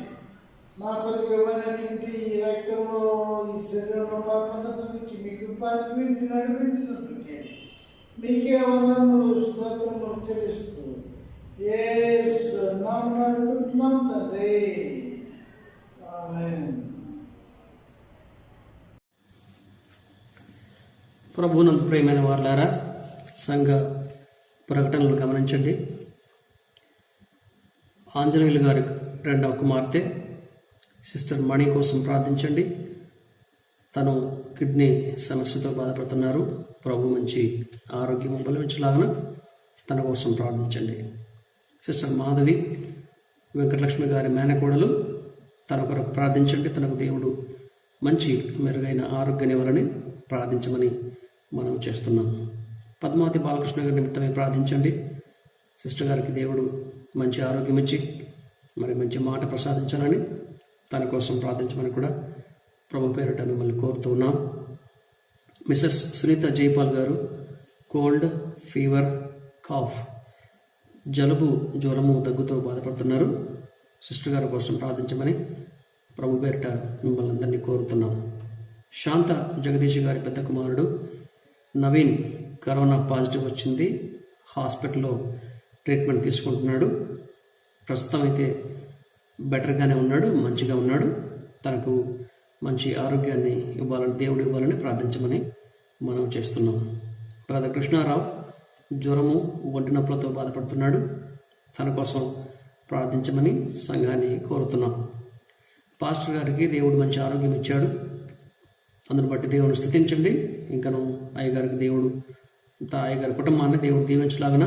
మా కొరకు ఇవ్వనటువంటి ఈ రక్తంలో, ఈ శరీరంలో పాల్గొనడం నుంచి మీకు పాల్గొని నడిపించినందుకే మీకే వందనములు, స్తోత్రములు చెల్లిస్తూ యేసు నామమున అడుగుతున్నాం తండ్రి. ఆమేన్. ప్రభువునందు ప్రియమైన వారులారా, సంఘ ప్రకటనలు గమనించండి. ఆంజనేయులు గారి రెండవ కుమార్తె సిస్టర్ మణి కోసం ప్రార్థించండి. తను కిడ్నీ సమస్యతో బాధపడుతున్నారు. ప్రభు మంచి ఆరోగ్యం బలించలాగా తన కోసం ప్రార్థించండి. సిస్టర్ మాధవి వెంకటలక్ష్మి గారి మేనకోడలు, తన కొరకు ప్రార్థించండి. తనకు దేవుడు మంచి మెరుగైన ఆరోగ్యాన్ని ఇవ్వాలని ప్రార్థించమని మనం చేస్తున్నాం. పద్మావతి బాలకృష్ణ గారి నిమిత్తమై ప్రార్థించండి. సిస్టర్ గారికి దేవుడు మంచి ఆరోగ్యం ఇచ్చి మరి మంచి మాట ప్రసాదించాలని తన కోసం ప్రార్థించమని కూడా ప్రభు పేరిట మిమ్మల్ని కోరుతూ ఉన్నాం. మిసెస్ సునీత జైపాల్ గారు కోల్డ్, ఫీవర్, కాఫ్, జలుబు, జ్వరము, దగ్గుతో బాధపడుతున్నారు. సిస్టర్ గారి కోసం ప్రార్థించమని ప్రభు పేరిట మిమ్మల్ని అందరినీ కోరుతున్నాం. శాంత జగదీష్ గారి పెద్ద కుమారుడు నవీన్ కరోనా పాజిటివ్ వచ్చింది. హాస్పిటల్లో ట్రీట్మెంట్ తీసుకుంటున్నాడు. ప్రస్తుతం అయితే బెటర్గానే ఉన్నాడు, మంచిగా ఉన్నాడు. తనకు మంచి ఆరోగ్యాన్ని ఇవ్వాలని, దేవుడు ఇవ్వాలని ప్రార్థించమని మనం చేస్తున్నాం. బ్రదర్ కృష్ణారావు జ్వరము, ఒంటి నొప్పులతో బాధపడుతున్నాడు. తన కోసం ప్రార్థించమని సంఘాన్ని కోరుతున్నాం. పాస్టర్ గారికి దేవుడు మంచి ఆరోగ్యం ఇచ్చాడు. అందును బట్టి దేవుని స్తుతించండి. ఇంకను అయ్యగారికి దేవుడు, అయ్యగారి కుటుంబాన్ని దేవుడు దీవించలాగన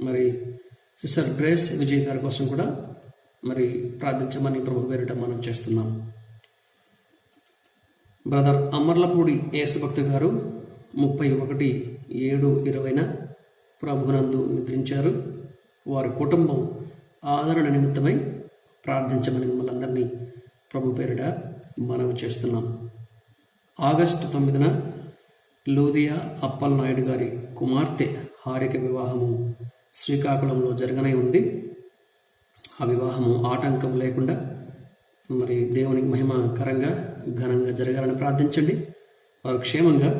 మరి సిస్టర్ గ్రేస్ విజయ్ గారి కోసం కూడా మరి ప్రార్థించమని ప్రభు పేరిట మనం చేస్తున్నాం. బ్రదర్ అమర్లపూడి యేసుభక్తి గారు 31/7/20 ప్రభునందు నిద్రించారు. వారి కుటుంబం ఆదరణ నిమిత్తమై ప్రార్థించమని మిమ్మల్ని అందరినీ ప్రభు పేరిట మనవి చేస్తున్నాం. ఆగస్టు 9న లూదియా అప్పల్ నాయుడు గారి కుమార్తె హారిక వివాహము శ్రీకాకుళంలో జరగనే ఉంది. ఆ వివాహము ఆటంకం లేకుండా మరి దేవునికి మహిమకరంగా ఘనంగా జరగాలని ప్రార్థించండి. వారు క్షేమంగా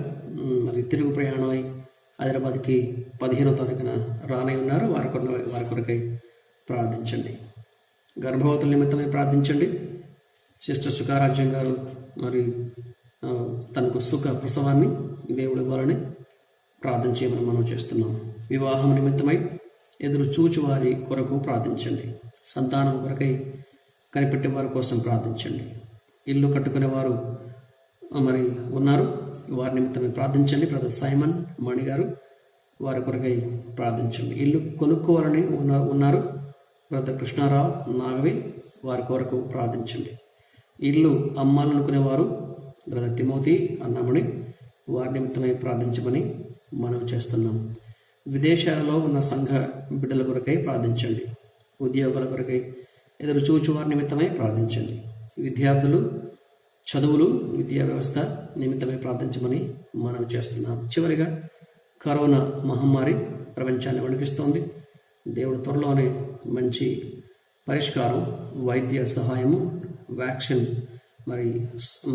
మరి తిరుగు ప్రయాణమై హైదరాబాద్కి 15వ తారీఖున రానై ఉన్నారు. వారి కొరకై ప్రార్థించండి. గర్భవతుల నిమిత్తమై ప్రార్థించండి. సిస్టర్ సుఖారాజ్యం గారు మరి తనకు సుఖ ప్రసవాన్ని దేవుడు ఇవ్వాలని ప్రార్థన చేయమని మనం చేస్తున్నాం. వివాహం నిమిత్తమై ఎదురు చూచు వారి కొరకు ప్రార్థించండి. సంతానం కొరకై కనిపెట్టే వారి కోసం ప్రార్థించండి. ఇల్లు కట్టుకునే వారు మరి ఉన్నారు, వారి నిమిత్తమై ప్రార్థించండి. బ్రదర్ సైమన్ మణి గారు వారి కొరకై ప్రార్థించండి. ఇల్లు కొనుక్కోవాలని ఉన్నారు బ్రదర్ కృష్ణారావు నాగవి, వారి కొరకు ప్రార్థించండి. ఇల్లు అమ్మాలనుకునేవారు బ్రదర్ తిమోతి అన్నామని, వారి నిమిత్తమై ప్రార్థించమని మనం చేస్తున్నాం. విదేశాలలో ఉన్న సంఘ బిడ్డల కొరకై ప్రార్థించండి. ఉద్యోగుల కొరకై ఎదురు చూచు వారి నిమిత్తమై ప్రార్థించండి. విద్యార్థులు చదువులు, విద్యా వ్యవస్థ నిమిత్తమై ప్రార్థించమని మనం చేస్తున్నాం. చివరిగా కరోనా మహమ్మారి ప్రపంచాన్ని వణికిస్తోంది. దేవుడు త్వరలోనే మంచి పరిష్కారం, వైద్య సహాయము, వ్యాక్సిన్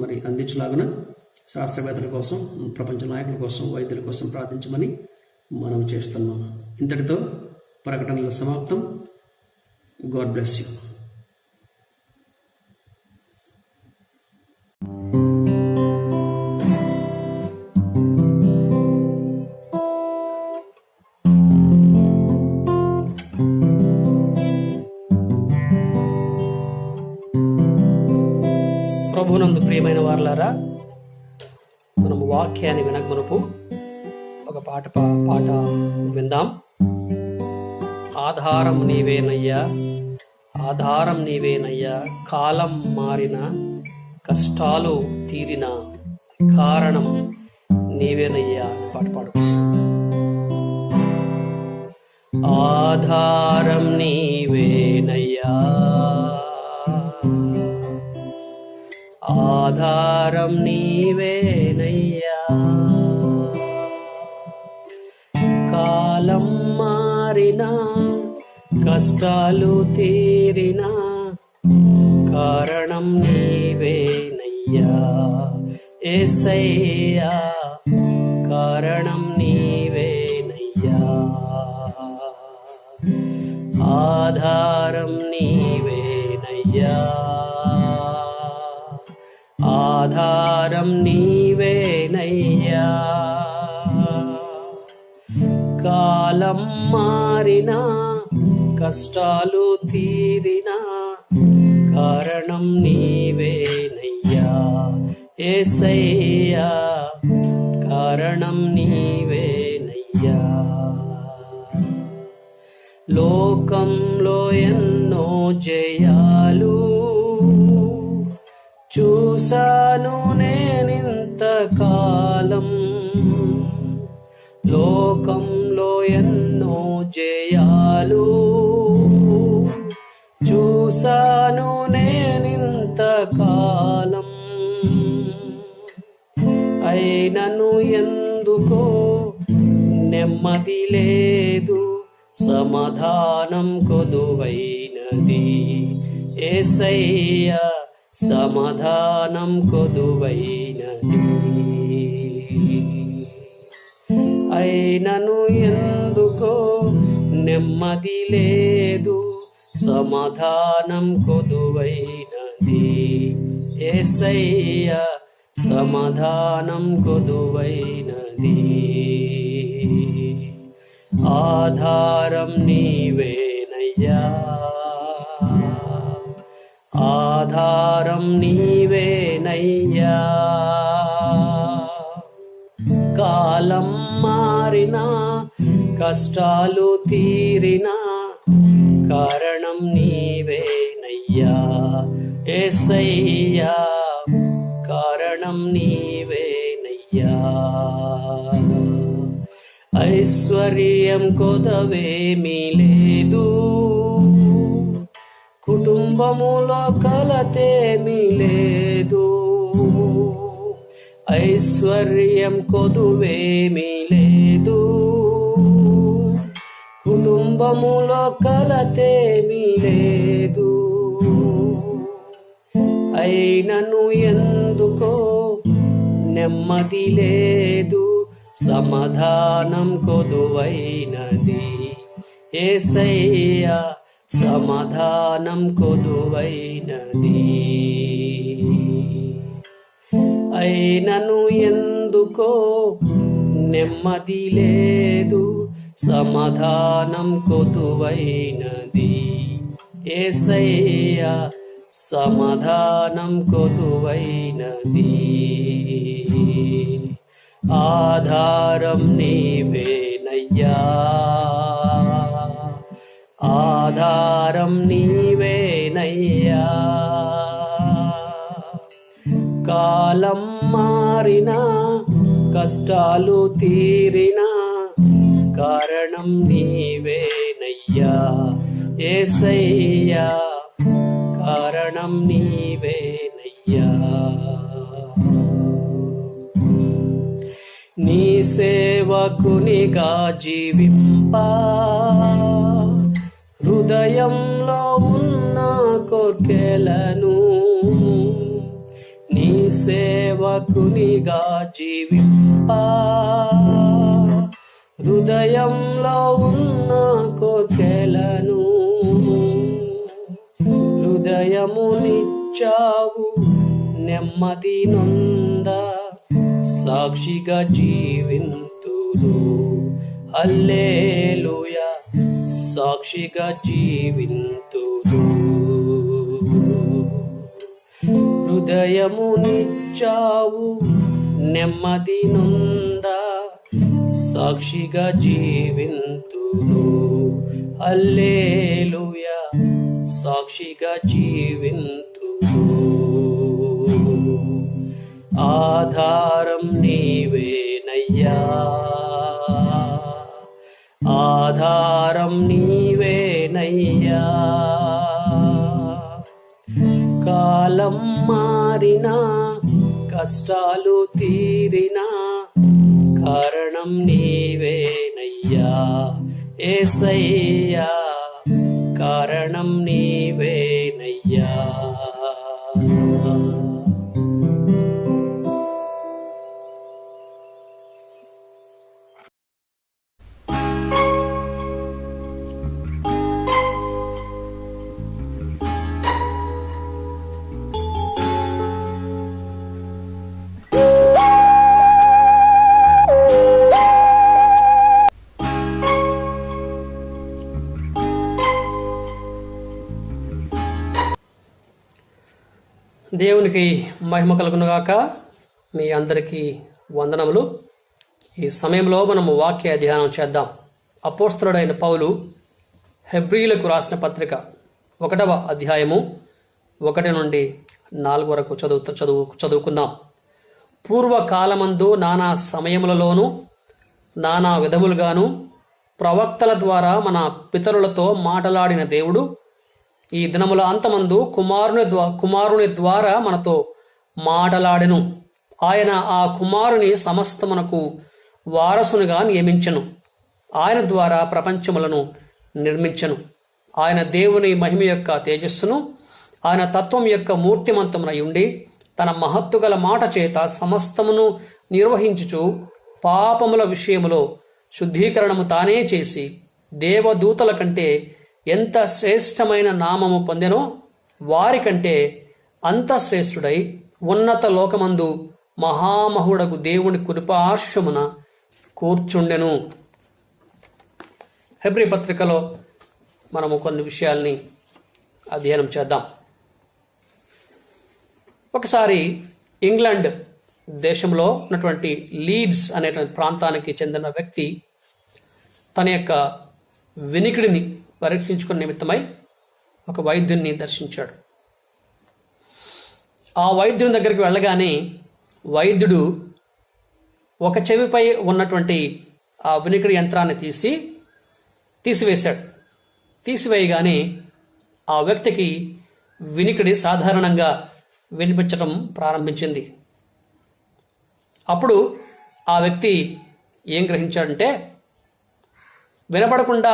మరి అందించలాగున శాస్త్రవేత్తల కోసం, ప్రపంచ నాయకుల కోసం, వైద్యుల కోసం ప్రార్థించమని మనం చేస్తున్నాం. ఇంతటితో ప్రకటనల సమాప్తం. God bless you. ప్రభునందు ప్రియమైన వారలారా, మనము వాక్యాన్ని వినకమునుపు ఒక పాట విందాం. ఆధారం నీవేనయ్యా, ఆధారం నీవేనయ్యా, కాలం మారిన, కష్టాలు తీరిన, కారణం నీవేనయ్యా అని పాట పాడు. ఆధారం నీవేనయ్యా, ఆధారం నీవేనయ్యా, కాలం మారినా, కష్టాలు తీరినా, కారణం నీవేనయ్యా యేసయ్యా, కారణం నీవేనయ్యా, ఆధారం నీవేనయ్యా, ఆధారం నీవేనయ్యా, కాలం మారినా, కష్టాలు తీరినా, కారణం నీవేనయ్యా యేసయ్యా, కారణం నీవేనయ్యా. లోకంలో ఎన్నో జయాలు చూశాను నేనింతకాలం, లోకంలో ఎన్నో జయాలు చూశాను నేనింతకాలం. అయినను ఎందుకో నెమ్మది లేదు, సమాధానం కొదువైనది యేసయ్యా, సమాధానం కొదువైనది. అయినను ఎందుకో నెమ్మది లేదు, సమాధానం కొదువైనది యేసయ్యా, సమాధానం కొదువైనది. ఆధారం నీవేనయ్యా, ఆధారం నీవేనయ్యా. కాలం మారినా కష్టాలు తీరినా కారణం నీవేనయ్యా యేసయ్యా, కారణం నీవేనయ్యా. ఐశ్వర్యం కొదవేమీ లేదు, కుటుంబములో కలతేమీ లేదు. ఐశ్వర్యం కొదువేమీ లేదు, కుటుంబములో కలతేమీ లేదు. అయినను ఎందుకో నెమ్మది లేదు, సమాధానం కొదువైనది యేసయ్యా, సమాధానం కొదువైనది. అయినను ఎందుకో నెమ్మది లేదు, సమాధానం కొదువైనది యేసయ్యా, సమాధానం కొదువైనది. ఆధారం నీవేనయ్యా, ఆధారం నీవేనయ్యా. కాలం మారినా కష్టాలు తీరినా కారణం నీవేనయ్యా యేసయ్యా, కారణం నీవేనయ్యా. నీ సేవకునిగా జీవింప హృదయంలో ఉన్న కోర్కెలను, నీ సేవకునిగా జీవింప హృదయంలో ఉన్న కోర్కెలను. హృదయమునిచ్చావు నెమ్మది నొంద, సాక్షిగా జీవింతును హల్లెలూయా, సాక్షిగా జీవింతును. హృదయమునిచ్చావు నెమ్మది నొంద, సాక్షిగా జీవింతును హల్లెలూయా, సాక్షిగా జీవింతును. ఆధారం నీవేనయ్యా, ఆధారం నీవేనయ్యా. కాలం మారినా కష్టాలు తీరినా కారణం నీవేనయ్యా యేసయ్యా, కారణం నీవేనయ్యా. దేవునికి మహిమ కలుగునుగాక. మీ అందరికీ వందనములు. ఈ సమయంలో మనము వాక్య ధ్యానం చేద్దాం. అపోస్తలుడైన పౌలు హెబ్రీయులకు రాసిన పత్రిక 1వ అధ్యాయము 1 నుండి 4 వరకు చదువుకుందాం. పూర్వకాలమందు నానా సమయములలోనూ నానా విధములుగాను ప్రవక్తల ద్వారా మన పితరులతో మాటలాడిన దేవుడు ఈ దినముల అంతమందు కుమారుని ద్వారా మనతో మాటలాడెను. ఆయన ఆ కుమారుని సమస్తమునకు వారసునిగా నియమించెను. ఆయన ద్వారా ప్రపంచములను నిర్మించెను. ఆయన దేవుని మహిమ యొక్క తేజస్సును, ఆయన తత్వం యొక్క మూర్తిమంతమునై ఉండి తన మహత్తుగల మాట చేత సమస్తమును నిర్వహించుచు పాపముల విషయములో శుద్ధీకరణము తానే చేసి దేవదూతల కంటే ఎంత శ్రేష్టమైన నామము పొందెనో వారికంటే అంత శ్రేష్ఠుడై ఉన్నత లోకమందు మహామహుడగు దేవుని కృపార్శ్వమున కూర్చుండెను. హెబ్రీ పత్రికలో మనము కొన్ని విషయాల్ని అధ్యయనం చేద్దాం. ఒకసారి ఇంగ్లాండ్ దేశంలో ఉన్నటువంటి లీడ్స్ అనేటువంటి ప్రాంతానికి చెందిన వ్యక్తి తన యొక్క వినికిడిని పరీక్షించుకునే నిమిత్తమై ఒక వైద్యుని దర్శించాడు. ఆ వైద్యుని దగ్గరికి వెళ్ళగానే వైద్యుడు ఒక చెవిపై ఉన్నటువంటి ఆ వినికిడి యంత్రాన్ని తీసివేశాడు. తీసివేయగానే ఆ వ్యక్తికి వినికిడి సాధారణంగా వినిపించడం ప్రారంభించింది. అప్పుడు ఆ వ్యక్తి ఏం గ్రహించాడంటే వినపడకుండా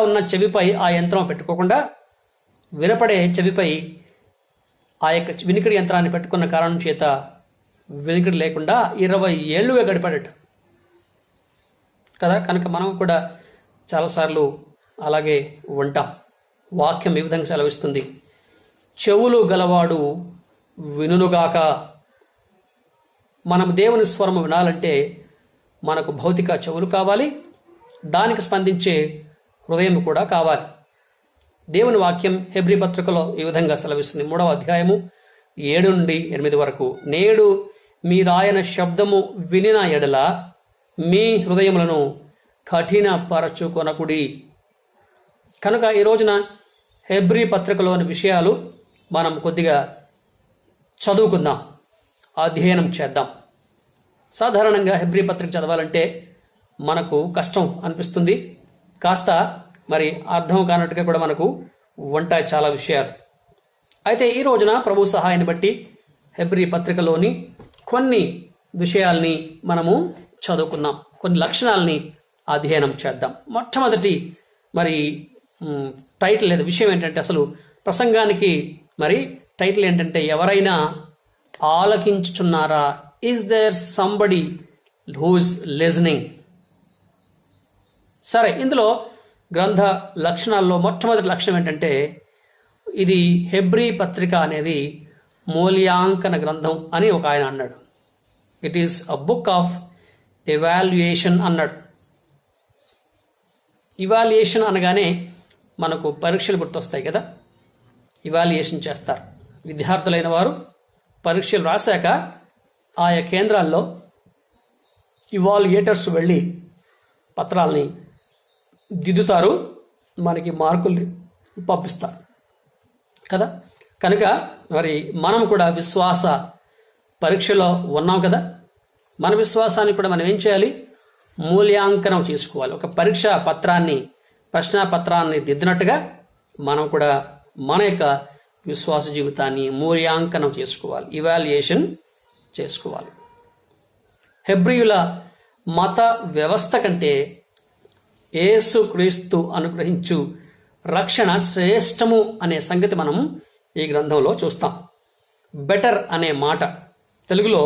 ఉన్న చెవిపై ఆ యంత్రం పెట్టుకోకుండా వినపడే చెవిపై ఆ యొక్క వినికిడి యంత్రాన్ని పెట్టుకున్న కారణం చేత వినికిడి లేకుండా 20 ఏళ్లుగా గడిపాడట కదా. కనుక మనం కూడా చాలాసార్లు అలాగే ఉంటాం. వాక్యం ఈ విధంగా సెలవిస్తుంది, చెవులు గలవాడు వినుగాక. మనం దేవుని స్వరము వినాలంటే మనకు భౌతిక చెవులు కావాలి, దానికి స్పందించే హృదయం కూడా కావాలి. దేవుని వాక్యం హెబ్రీ పత్రికలో ఈ విధంగా సెలవిస్తుంది. 3వ అధ్యాయము 7 నుండి 8 వరకు. నేడు మీరాయన శబ్దము వినిన ఎడల మీ హృదయములను కఠినపరచుకొనకుడి. కనుక ఈ రోజున హెబ్రీ పత్రికలోని విషయాలు మనం కొద్దిగా చదువుకుందాం, అధ్యయనం చేద్దాం. సాధారణంగా హెబ్రీ పత్రిక చదవాలంటే మనకు కష్టం అనిపిస్తుంది, కాస్త మరి అర్థం కానట్టుగా కూడా మనకు ఉంటాయి చాలా విషయాలు. అయితే ఈ రోజున ప్రభు సహాయాన్ని బట్టి హెబ్రీ పత్రికలోని కొన్ని విషయాల్ని మనము చదువుకుందాం, కొన్ని లక్షణాలని అధ్యయనం చేద్దాం. మొట్టమొదటి మరి టైటిల్ లేదా విషయం ఏంటంటే, అసలు ప్రసంగానికి మరి టైటిల్ ఏంటంటే, ఎవరైనా ఆలకించుచున్నారా? Is there somebody who's listening? సరే, ఇందులో గ్రంథ లక్షణాల్లో మొట్టమొదటి లక్షణం ఏంటంటే, ఇది హెబ్రీ పత్రిక అనేది మూల్యాంకన గ్రంథం అని ఒక ఆయన అన్నాడు. It is a book of evaluation అన్నాడు. ఇవాల్యుయేషన్ అనగానే మనకు పరీక్షలు గుర్తొస్తాయి కదా. ఇవాల్యుయేషన్ చేస్తారు విద్యార్థులైన వారు. పరీక్షలు రాశాక ఆయా కేంద్రాల్లో ఇవాల్యుయేటర్స్ వెళ్ళి పత్రాలని దిద్దుతారు, మనకి మార్కుల్ని పంపిస్తారు కదా. కనుక మరి మనం కూడా విశ్వాస పరీక్షలో ఉన్నాం కదా. మన విశ్వాసాన్ని కూడా మనం ఏం చేయాలి? మూల్యాంకనం చేసుకోవాలి. ఒక పరీక్షా పత్రాన్ని, ప్రశ్న పత్రాన్ని దిద్దినట్టుగా మనం కూడా మన యొక్క విశ్వాస జీవితాన్ని మూల్యాంకనం చేసుకోవాలి, ఇవాల్యుయేషన్ చేసుకోవాలి. హెబ్రీయుల మత వ్యవస్థ కంటే యేసు క్రీస్తు అనుగ్రహించు రక్షణ శ్రేష్టము అనే సంగతి మనం ఈ గ్రంథంలో చూస్తాం. బెటర్ అనే మాట తెలుగులో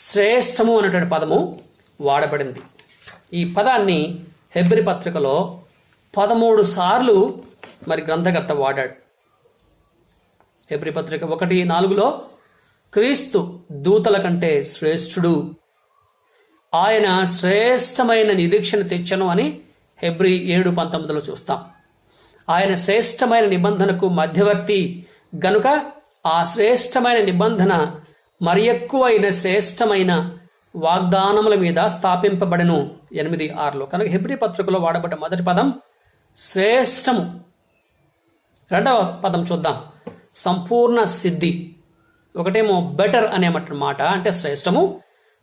శ్రేష్టము అనేటువంటి పదము వాడబడింది. ఈ పదాన్ని హెబ్రీ పత్రికలో 13 సార్లు మరి గ్రంథకర్త వాడాడు. హెబ్రీ పత్రిక 1:4లో క్రీస్తు దూతల కంటే శ్రేష్ఠుడు, ఆయన శ్రేష్టమైన నిరీక్షణ తెచ్చను అని హెబ్రీ 7:19లో చూస్తాం. ఆయన శ్రేష్టమైన నిబంధనకు మధ్యవర్తి గనుక ఆ శ్రేష్టమైన నిబంధన మరి ఎక్కువైన శ్రేష్టమైన వాగ్దానముల మీద స్థాపింపబడెను 8:6లో. కనుక హెబ్రీ పత్రికలో వాడబడ్డ మొదటి పదం శ్రేష్టము రెండవ పదం చూద్దాం, సంపూర్ణ సిద్ధి. ఒకటేమో బెటర్ అనే మాట అంటే శ్రేష్టము,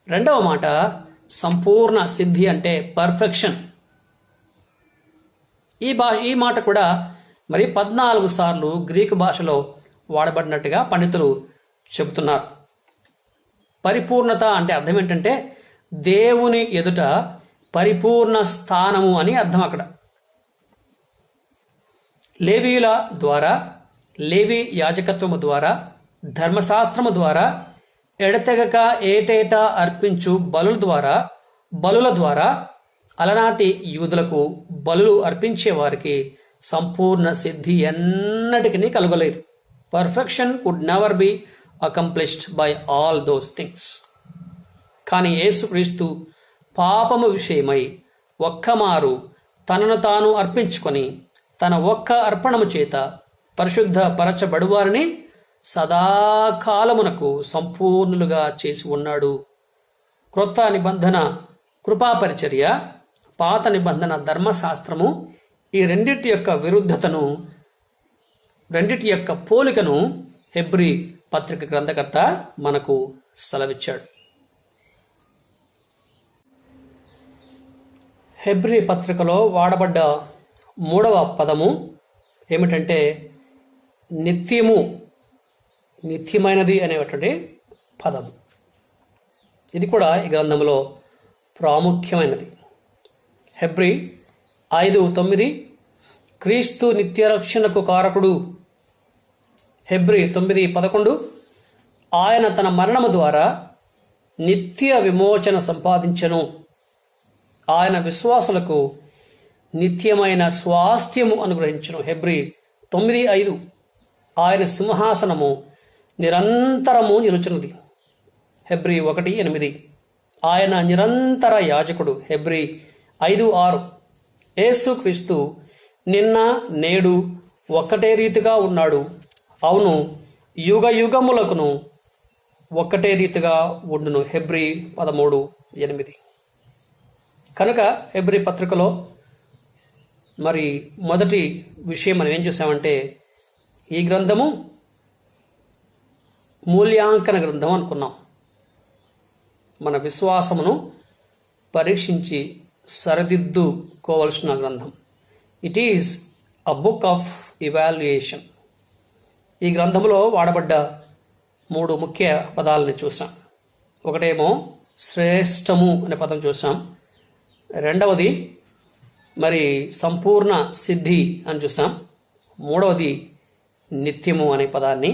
రెండవ మాట సంపూర్ణ సిద్ధి అంటే పర్ఫెక్షన్. ఈ మాట కూడా మరి 14 సార్లు గ్రీకు భాషలో వాడబడినట్టుగా పండితులు చెబుతున్నారు. పరిపూర్ణత అంటే అర్థం ఏంటంటే దేవుని ఎదుట పరిపూర్ణ స్థానము అని అర్థం. అక్కడ లేవీయుల ద్వారా, లేవి యాజకత్వము ద్వారా, ధర్మశాస్త్రము ద్వారా, ఎడతెగక ఏటేటా అర్పించు బలుల ద్వారా అలనాటి యూదులకు బలులు అర్పించే వారికి సంపూర్ణ సిద్ధి ఎన్నటికీ కలుగలేదు. Perfection could never be accomplished by all those things. కానీ యేసుక్రీస్తు పాపము విషయమై ఒక్కమారు తనను తాను అర్పించుకొని తన ఒక్క అర్పణము చేత పరిశుద్ధ పరచబడువారిని సదాకాలమునకు సంపూర్ణులుగా చేసి ఉన్నాడు. క్రొత్త నిబంధన కృపాపరిచర్య, పాత నిబంధన ధర్మశాస్త్రము, ఈ రెండిటి యొక్క విరుద్ధతను, రెండిటి యొక్క పోలికను హెబ్రీ పత్రిక గ్రంథకర్త మనకు సెలవిచ్చాడు. హెబ్రీ పత్రికలో వాడబడ్డ మూడవ పదము ఏమిటంటే నిత్యమైనది అనేటువంటి పదము. ఇది కూడా ఈ గ్రంథంలో ప్రాముఖ్యమైనది. హెబ్రీ 5:9 క్రీస్తు నిత్యరక్షణకు కారకుడు. హెబ్రీ 9:11 ఆయన తన మరణము ద్వారా నిత్య విమోచన సంపాదించెను. ఆయన విశ్వాసులకు నిత్యమైన స్వాస్థ్యము అనుగ్రహించును. హెబ్రీ 9:5 ఆయన సింహాసనము నిరంతరము నిలుచున్నది. హెబ్రీ 1:8 ఆయన నిరంతర యాజకుడు. హెబ్రీ 5:6 యేసుక్రీస్తు నిన్న నేడు ఒక్కటే రీతిగా ఉన్నాడు, అవును యుగ యుగములకును ఒక్కటే రీతిగా ఉండును. హెబ్రీ 13:8. కనుక హెబ్రీ పత్రికలో మరి మొదటి విషయం మనం ఏం చూసామంటే ఈ గ్రంథము మూల్యాంకన గ్రంథం అనుకున్నాం. మన విశ్వాసమును పరీక్షించి సరిదిద్దుకోవలసిన గ్రంథం. It is a book of evaluation. ఈ గ్రంథంలో వాడబడ్డ 3 ముఖ్య పదాలని చూసాం. ఒకటేమో శ్రేష్టము అనే పదం చూసాం, రెండవది మరి సంపూర్ణ సిద్ధి అని చూసాం, మూడవది నిత్యము అనే పదాన్ని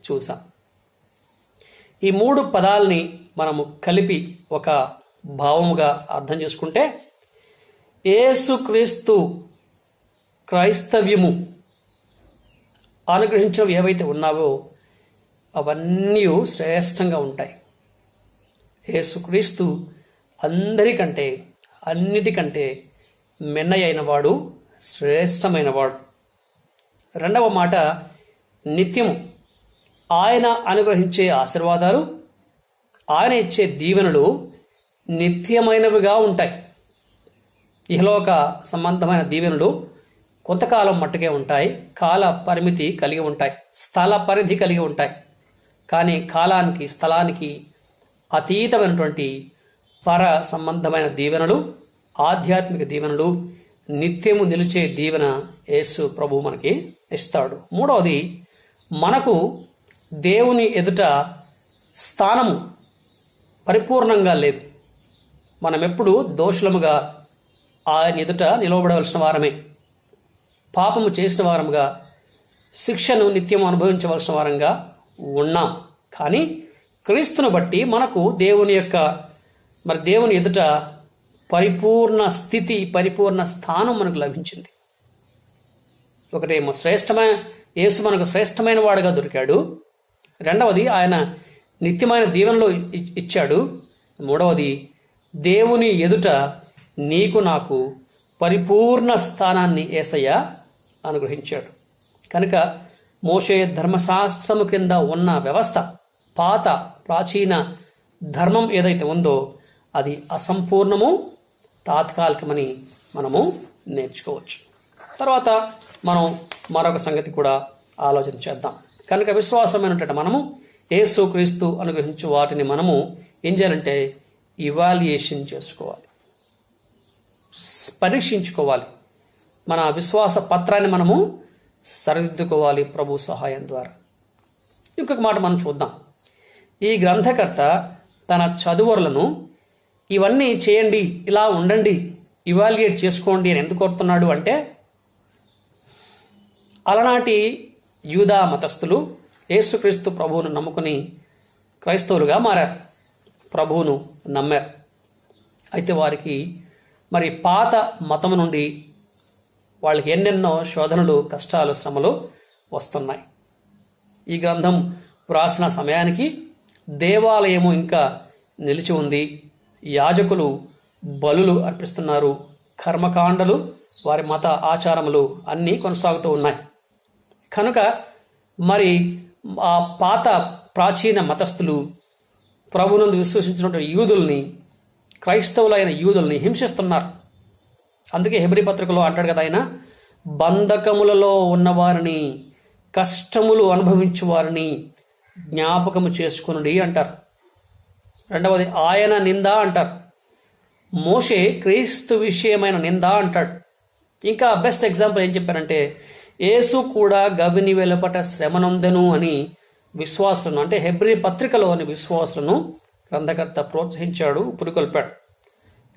చూసాం. ఈ 3 పదాలని మనము కలిపి ఒక భావముగా అర్థం చేసుకుంటే యేసుక్రీస్తు క్రైస్తవ్యము అనుగ్రహించవి ఏవైతే ఉన్నావో అవన్నీ శ్రేష్టంగా ఉంటాయి. యేసుక్రీస్తు అందరికంటే అన్నిటికంటే మిన్నయైన వాడు, శ్రేష్టమైన వాడు. రెండవ మాట నిత్యము. ఆయన అనుగ్రహించే ఆశీర్వాదాలు, ఆయన ఇచ్చే దీవెనలు నిత్యమైనవిగా ఉంటాయి. ఇహలోక సంబంధమైన దీవెనలు కొంతకాలం మట్టుకే ఉంటాయి, కాల పరిమితి కలిగి ఉంటాయి, స్థల పరిధి కలిగి ఉంటాయి. కానీ కాలానికి స్థలానికి అతీతమైనటువంటి పర సంబంధమైన దీవెనలు, ఆధ్యాత్మిక దీవెనలు, నిత్యము నిలిచే దీవెన యేసు ప్రభు మనకి ఇస్తాడు. మూడవది మనకు దేవుని ఎదుట స్థానము పరిపూర్ణంగా లేదు. మనం ఎప్పుడు దోషులముగా ఆయన ఎదుట నిలవబడవలసిన వారమే, పాపము చేసిన వారముగా, శిక్షను నిత్యం అనుభవించవలసిన వారంగా ఉన్నాం. కానీ క్రీస్తును బట్టి మనకు దేవుని ఎదుట పరిపూర్ణ స్థితి, పరిపూర్ణ స్థానం మనకు లభించింది. ఒకటేమో యేసు మనకు శ్రేష్టమైన వాడుగా దొరికాడు, రెండవది ఆయన నిత్యమైన దీవెనలో ఇచ్చాడు, మూడవది దేవుని ఎదుట నీకు నాకు పరిపూర్ణ స్థానాన్ని యేసయ్య అనుగ్రహించాడు. కనుక మోషే ధర్మశాస్త్రము కింద ఉన్న వ్యవస్థ, పాత ప్రాచీన ధర్మం ఏదైతే ఉందో అది అసంపూర్ణము, తాత్కాలికమని మనము నేర్చుకోవచ్చు. తర్వాత మనం మరొక సంగతి కూడా ఆలోచన చేద్దాం. కనుక విశ్వాసమైనటువంటి మనము యేసుక్రీస్తు అనుగ్రహించు వాటిని మనము ఏం చేయాలంటే ఇవాల్యుయేషన్ చేసుకోవాలి, పరీక్షించుకోవాలి. మన విశ్వాస పత్రాన్ని మనము సరిదిద్దుకోవాలి ప్రభు సహాయం ద్వారా. ఇంకొక మాట మనం చూద్దాం. ఈ గ్రంథకర్త తన చదువరులను ఇవన్నీ చేయండి, ఇలా ఉండండి, ఇవాల్యుయేట్ చేసుకోండి అని ఎందుకు కోరుతున్నాడు అంటే, అలనాటి యూదా మతస్థులు యేసుక్రీస్తు ప్రభువును నమ్ముకుని క్రైస్తవులుగా మారారు, ప్రభువును నమ్మారు. అయితే వారికి మరి పాత మతము నుండి వాళ్ళకి ఎన్నెన్నో శోధనలు, కష్టాలు, శ్రమలు వస్తున్నాయి. ఈ గ్రంథం వ్రాసిన సమయానికి దేవాలయము ఇంకా నిలిచి ఉంది, యాజకులు బలులు అర్పిస్తున్నారు, కర్మకాండలు, వారి మత ఆచారములు అన్నీ కొనసాగుతూ ఉన్నాయి. కనుక మరి ఆ పాత ప్రాచీన మతస్థులు ప్రభునందు విశ్వసించినటువంటి యూదుల్ని, క్రైస్తవులైన యూదుల్ని హింసిస్తున్నారు. అందుకే హెబ్రీ పత్రికలో అంటాడు కదా ఆయన, బంధకములలో ఉన్నవారిని, కష్టములు అనుభవించు వారిని జ్ఞాపకము చేసుకునుడి అంటారు. రెండవది ఆయన నింద అంటారు. మోషే క్రీస్తు విషయమైన నింద అంటాడు. ఇంకా బెస్ట్ ఎగ్జాంపుల్ ఏం చెప్పారంటే, యేసు కూడా గవిని వెలుపట శ్రమనొందెను అని విశ్వాసులను, అంటే హెబ్రీ పత్రికలోని విశ్వాసులను గ్రంథకర్త ప్రోత్సహించాడు, పురికొల్పాడు.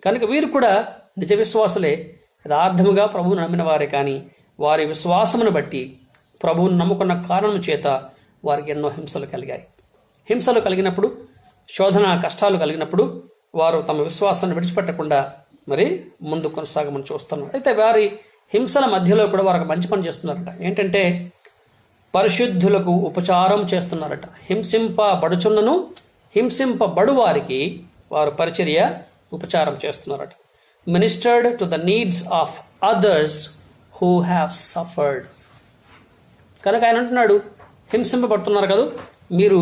కనుక వీరు కూడా నిజ విశ్వాసులే, యథార్థముగా ప్రభువును నమ్మిన వారే. కానీ వారి విశ్వాసమును బట్టి, ప్రభువును నమ్ముకున్న కారణం చేత వారికి ఎన్నో హింసలు కలిగాయి. హింసలు కలిగినప్పుడు, శోధన కష్టాలు కలిగినప్పుడు వారు తమ విశ్వాసాన్ని విడిచిపెట్టకుండా మరి ముందు కొనసాగమని చూస్తున్నారు. అయితే వారి హింసల మధ్యలో కూడా వారు మంచి పని చేస్తున్నారట. ఏంటంటే పరిశుద్ధులకు ఉపచారం చేస్తున్నారట. హింసింపబడుచున్నను హింసింపబడు వారికి వారు పరిచర్య, ఉపచారం చేస్తున్నారట. Ministered to the needs of others who have suffered. కనుక ఆయన అంటున్నాడు, హింసింపబడుతున్నారు కదా, మీరు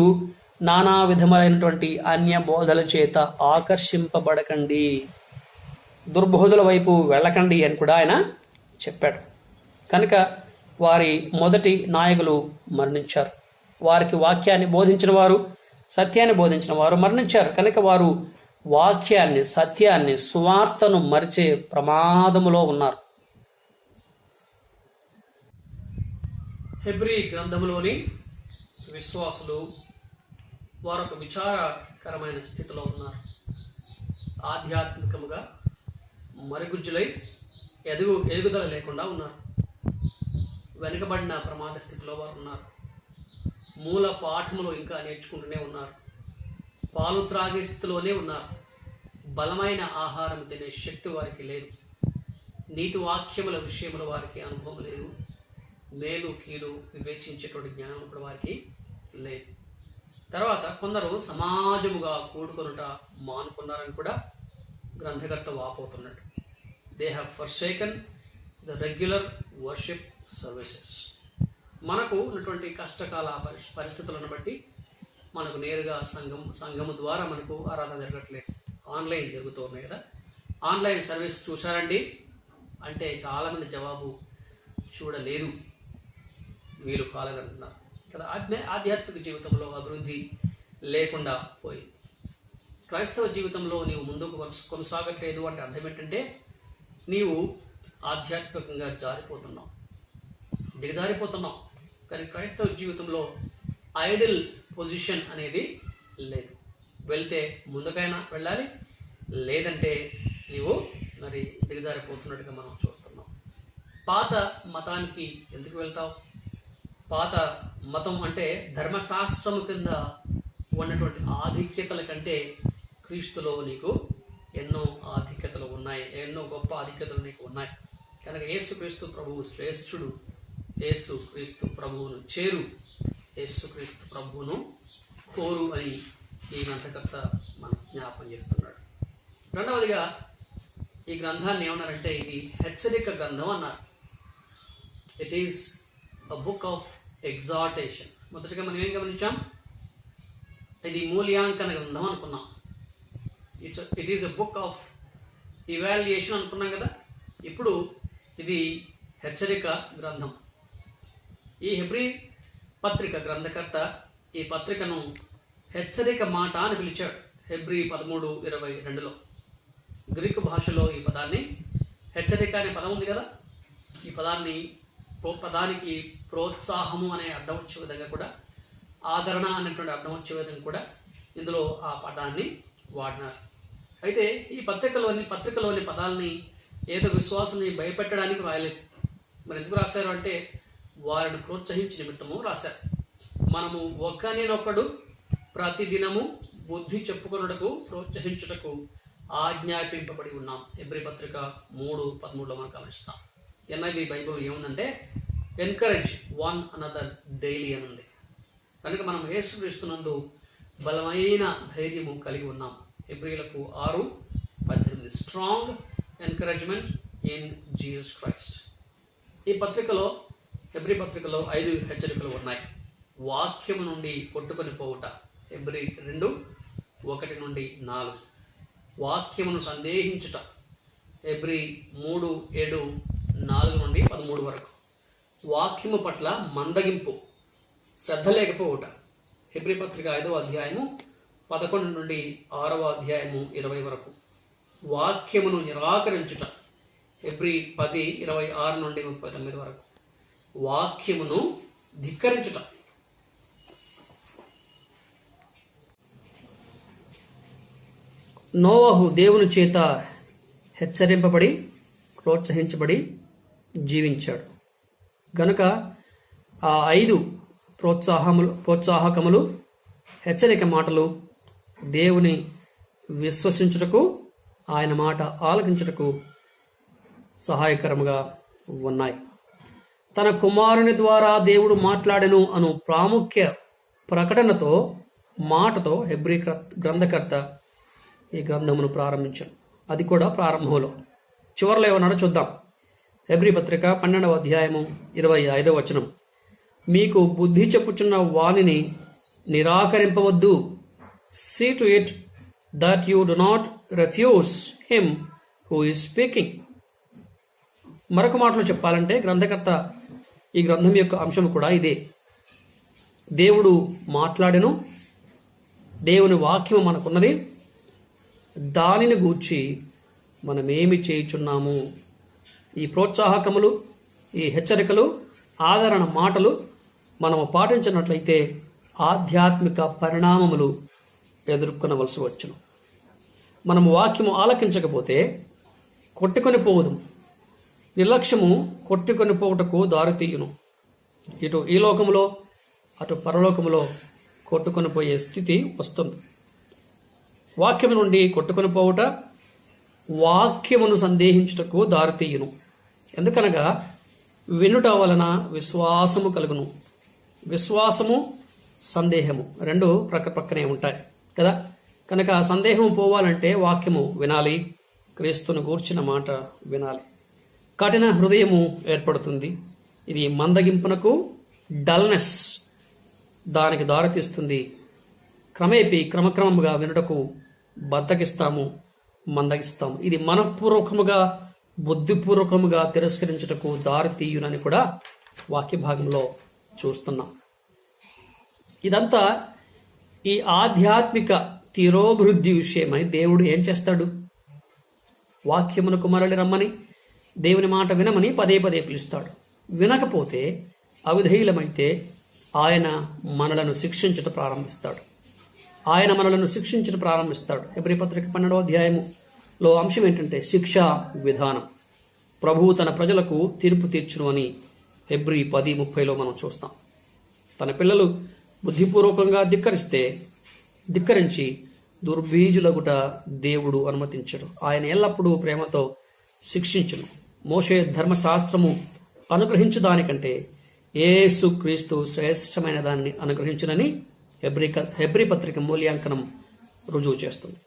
నానా విధమైనటువంటి అన్య బోధల చేత ఆకర్షింపబడకండి, దుర్బోధుల వైపు వెళ్ళకండి అని కూడా ఆయన చెప్పాడు. కనుక వారి మొదటి నాయకులు మరణించారు. వారికి వాక్యాన్ని బోధించిన వారు, సత్యాన్ని బోధించిన వారు మరణించారు. కనుక వారు వాక్యాన్ని, సత్యాన్ని, సువార్తను మరిచే ప్రమాదములో ఉన్నారు. హెబ్రీ గ్రంథములోని విశ్వాసులు వారొక విచారకరమైన స్థితిలో ఉన్నారు. ఆధ్యాత్మికముగా మరుగుజ్జులై ఎదుగుదల లేకుండా ఉన్నారు. వెనుకబడిన ప్రమాద స్థితిలో వారు ఉన్నారు. మూల పాఠములు ఇంకా నేర్చుకుంటూనే ఉన్నారు. పాలు త్రాగే స్థితిలోనే ఉన్నారు. బలమైన ఆహారం తినే శక్తి వారికి లేదు. నీతి వాక్యముల విషయముల వారికి అనుభవం లేదు. మేలు కీడు వివేచించేటువంటి జ్ఞానం కూడా వారికి లేదు. తర్వాత కొందరు సమాజముగా కూడుకొనుట మానుకున్నారని కూడా గ్రంథకర్త వాపోతున్నాడు. They have forsaken the regular worship services. మనకు ఉన్నటువంటి కష్టకాల పరిస్థితులను బట్టి మనకు నేరుగా సంఘము ద్వారా మనకు ఆరాధన జరగట్లేదు, ఆన్లైన్ జరుగుతూ ఉన్నాయి కదా. ఆన్లైన్ సర్వీస్ చూశారండి అంటే చాలామంది జవాబు చూడలేదు, వీలు కాలేదంటున్నారు కదా. ఆధ్యాత్మిక జీవితంలో అభివృద్ధి లేకుండా పోయి క్రైస్తవ జీవితంలో నీవు ముందుకు కొనసాగట్లేదు అంటే అర్థం ఏంటంటే నీవు ఆధ్యాత్మికంగా దిగజారిపోతున్నావు. కానీ క్రైస్తవ జీవితంలో ఐడిల్ పొజిషన్ అనేది లేదు. వెళ్తే ముందుకైనా వెళ్ళాలి, లేదంటే నీవు మరి దిగజారిపోతున్నట్టుగా మనం చూస్తున్నాం. పాత మతానికి ఎందుకు వెళ్తావు? పాత మతం అంటే ధర్మశాస్త్రం కింద ఉన్నటువంటి ఆధిక్యతల కంటే క్రీస్తులో నీకు ఎన్నో ఆధిక్యతలు ఉన్నాయి, ఎన్నో గొప్ప ఆధిక్యతలు నీకు ఉన్నాయి. కనుక యేసుక్రీస్తు ప్రభువు శ్రేష్ఠుడు. యేసుక్రీస్తు ప్రభువును చేరు, యేసుక్రీస్తు ప్రభువును కోరు అని ఈ గ్రంథకర్త మనం జ్ఞాపకం చేస్తున్నాడు. రెండవదిగా ఈ గ్రంథాన్ని ఏమన్నారంటే ఇది హెచ్చరిక గ్రంథం అన్నారు. It is a book of exhortation. మొదటిగా మనం ఏం గమనించాం? ఇది మూల్యాంకన గ్రంథం అనుకున్నాం. It is a book of evaluation అనుకున్నాం కదా. ఇప్పుడు ఇది హెచ్చరిక గ్రంథం. ఈ హెబ్రీ పత్రిక గ్రంథకర్త ఈ పత్రికను హెచ్చరిక మాట అని పిలిచాడు. హెబ్రీ 13:22లో గ్రీకు భాషలో ఈ పదాన్ని హెచ్చరిక అనే పదం ఉంది కదా, ఈ పదానికి ప్రోత్సాహము అనే అర్థం వచ్చే విధంగా కూడా, ఆదరణ అనేటువంటి అర్థం వచ్చే విధంగా కూడా ఇందులో ఆ పదాన్ని వాడినారు. అయితే ఈ పత్రికలోని పదాలని ఏదో విశ్వాసాన్ని భయపెట్టడానికి రాయలేదు. మరి ఎందుకు రాశారు అంటే వారిని ప్రోత్సహించే నిమిత్తము రాశారు. మనము ఒకరినొకడు ప్రతిదినము బుద్ధి చెప్పుకొనుటకు ప్రోత్సహించుటకు ఆజ్ఞాపింపబడి ఉన్నాం. హెబ్రీ పత్రిక 3:13లో మనం గమనిస్తాం. ఎన్ఐవి బైబిల్ ఏముందంటే ఎన్కరేజ్ వన్ అనదర్ డైలీ అని ఉంది. కనుక మనం యేసుక్రీస్తునందు బలమైన ధైర్యము కలిగి ఉన్నాం. హెబ్రీలకు 6:18 strong encouragement in Jesus Christ. ఈ పత్రికలో హెబ్రీ పత్రికలో 5 హెచ్చరికలు ఉన్నాయి. వాక్యము నుండి కొట్టుకొని పోవుట హెబ్రీ 2:1-4. వాక్యమును సందేహించుట హెబ్రీ 3:7-4-13 వరకు. వాక్యము పట్ల మందగింపు, శ్రద్ధ లేకపోవుట హెబ్రీ పత్రిక 5వ అధ్యాయము 11-6 వరకు. వాక్యమును నిరాకరించుట హెబ్రీ 10:26-39 వరకు. వాక్యమును ధిక్కరించుట నోవహు దేవుని చేత హెచ్చరింపబడి ప్రోత్సహించబడి జీవించాడు గనుక ఆ 5 ప్రోత్సాహకములు హెచ్చరిక మాటలు దేవుని విశ్వసించుటకు, ఆయన మాట ఆలకించుటకు సహాయకరముగా ఉన్నాయి. తన కుమారుని ద్వారా దేవుడు మాట్లాడెను అను ప్రాముఖ్య ప్రకటనతో మాటతో హెబ్రీ గ్రంథకర్త ఈ గ్రంథమును ప్రారంభించాడు. అది కూడా ప్రారంభంలో. చివరిలో ఏమన్నాడో చూద్దాం. హెబ్రీ పత్రిక 12వ అధ్యాయము 25వ వచనం. మీకు బుద్ధి చెప్పుచున్న వానిని నిరాకరింపవద్దు. See to it that you do not refuse him who is speaking. మరొక మాటలో చెప్పాలంటే గ్రంథకర్త ఈ గ్రంథం యొక్క అంశం కూడా ఇదే. దేవుడు మాట్లాడెను, దేవుని వాక్యము మనకున్నది, దానిని గూర్చి మనమేమి చేయుచున్నాము. ఈ ప్రోత్సాహకములు, ఈ హెచ్చరికలు, ఆదరణ మాటలు మనము పాటించినట్లయితే ఆధ్యాత్మిక పరిణామములు ఎదుర్కొనవలసి వచ్చును. మనము వాక్యము ఆలకించకపోతే కొట్టుకొని పోవదు. నిర్లక్ష్యము కొట్టుకొని పోవుటకు దారితీయును. ఇటు ఈ లోకములో అటు పరలోకములో కొట్టుకొని పోయే స్థితి వస్తుంది. వాక్యము నుండి కొట్టుకొని పోవుట వాక్యమును సందేహించుటకు దారితీయును. ఎందుకనగా వినుట వలన విశ్వాసము కలుగును. విశ్వాసము సందేహము 2 ప్రక్కనే ఉంటాయి కదా. కనుక సందేహం పోవాలంటే వాక్యము వినాలి, క్రీస్తును గూర్చిన మాట వినాలి. కఠిన హృదయము ఏర్పడుతుంది. ఇది మందగింపునకు, డల్నెస్ దానికి దారితీస్తుంది. క్రమక్రమముగా వినుటకు బద్దకిస్తాము, మందగిస్తాము. ఇది మనఃపూర్వకముగా, బుద్ధిపూర్వకముగా తిరస్కరించుటకు దారితీయునని కూడా వాక్య భాగంలో చూస్తున్నాం. ఇదంతా ఈ ఆధ్యాత్మిక తీరోభివృద్ధి విషయమై దేవుడు ఏం చేస్తాడు? వాక్యమునకు మరలి రమ్మని, దేవుని మాట వినమని పదే పిలుస్తాడు. వినకపోతే, అవిధేయులమైతే ఆయన మనలను శిక్షించుట ప్రారంభిస్తాడు. హెబ్రీ పత్రిక 12వ అధ్యాయములో అంశం ఏంటంటే శిక్షా విధానం. ప్రభువు తన ప్రజలకు తీర్పు తీర్చును అని హెబ్రీ 10:30లో మనం చూస్తాం. తన పిల్లలు బుద్ధిపూర్వకంగా ధిక్కరించి దుర్బీజులగుట దేవుడు అనుమతించడు. ఆయన ఎల్లప్పుడూ ప్రేమతో శిక్షించును. మోషే ధర్మశాస్త్రము అనుగ్రహించు దానికంటే యేసు క్రీస్తు శ్రేష్టమైన దాన్ని అనుగ్రహించునని హెబ్రీ పత్రిక మూల్యాంకనం రుజువు చేస్తుంది.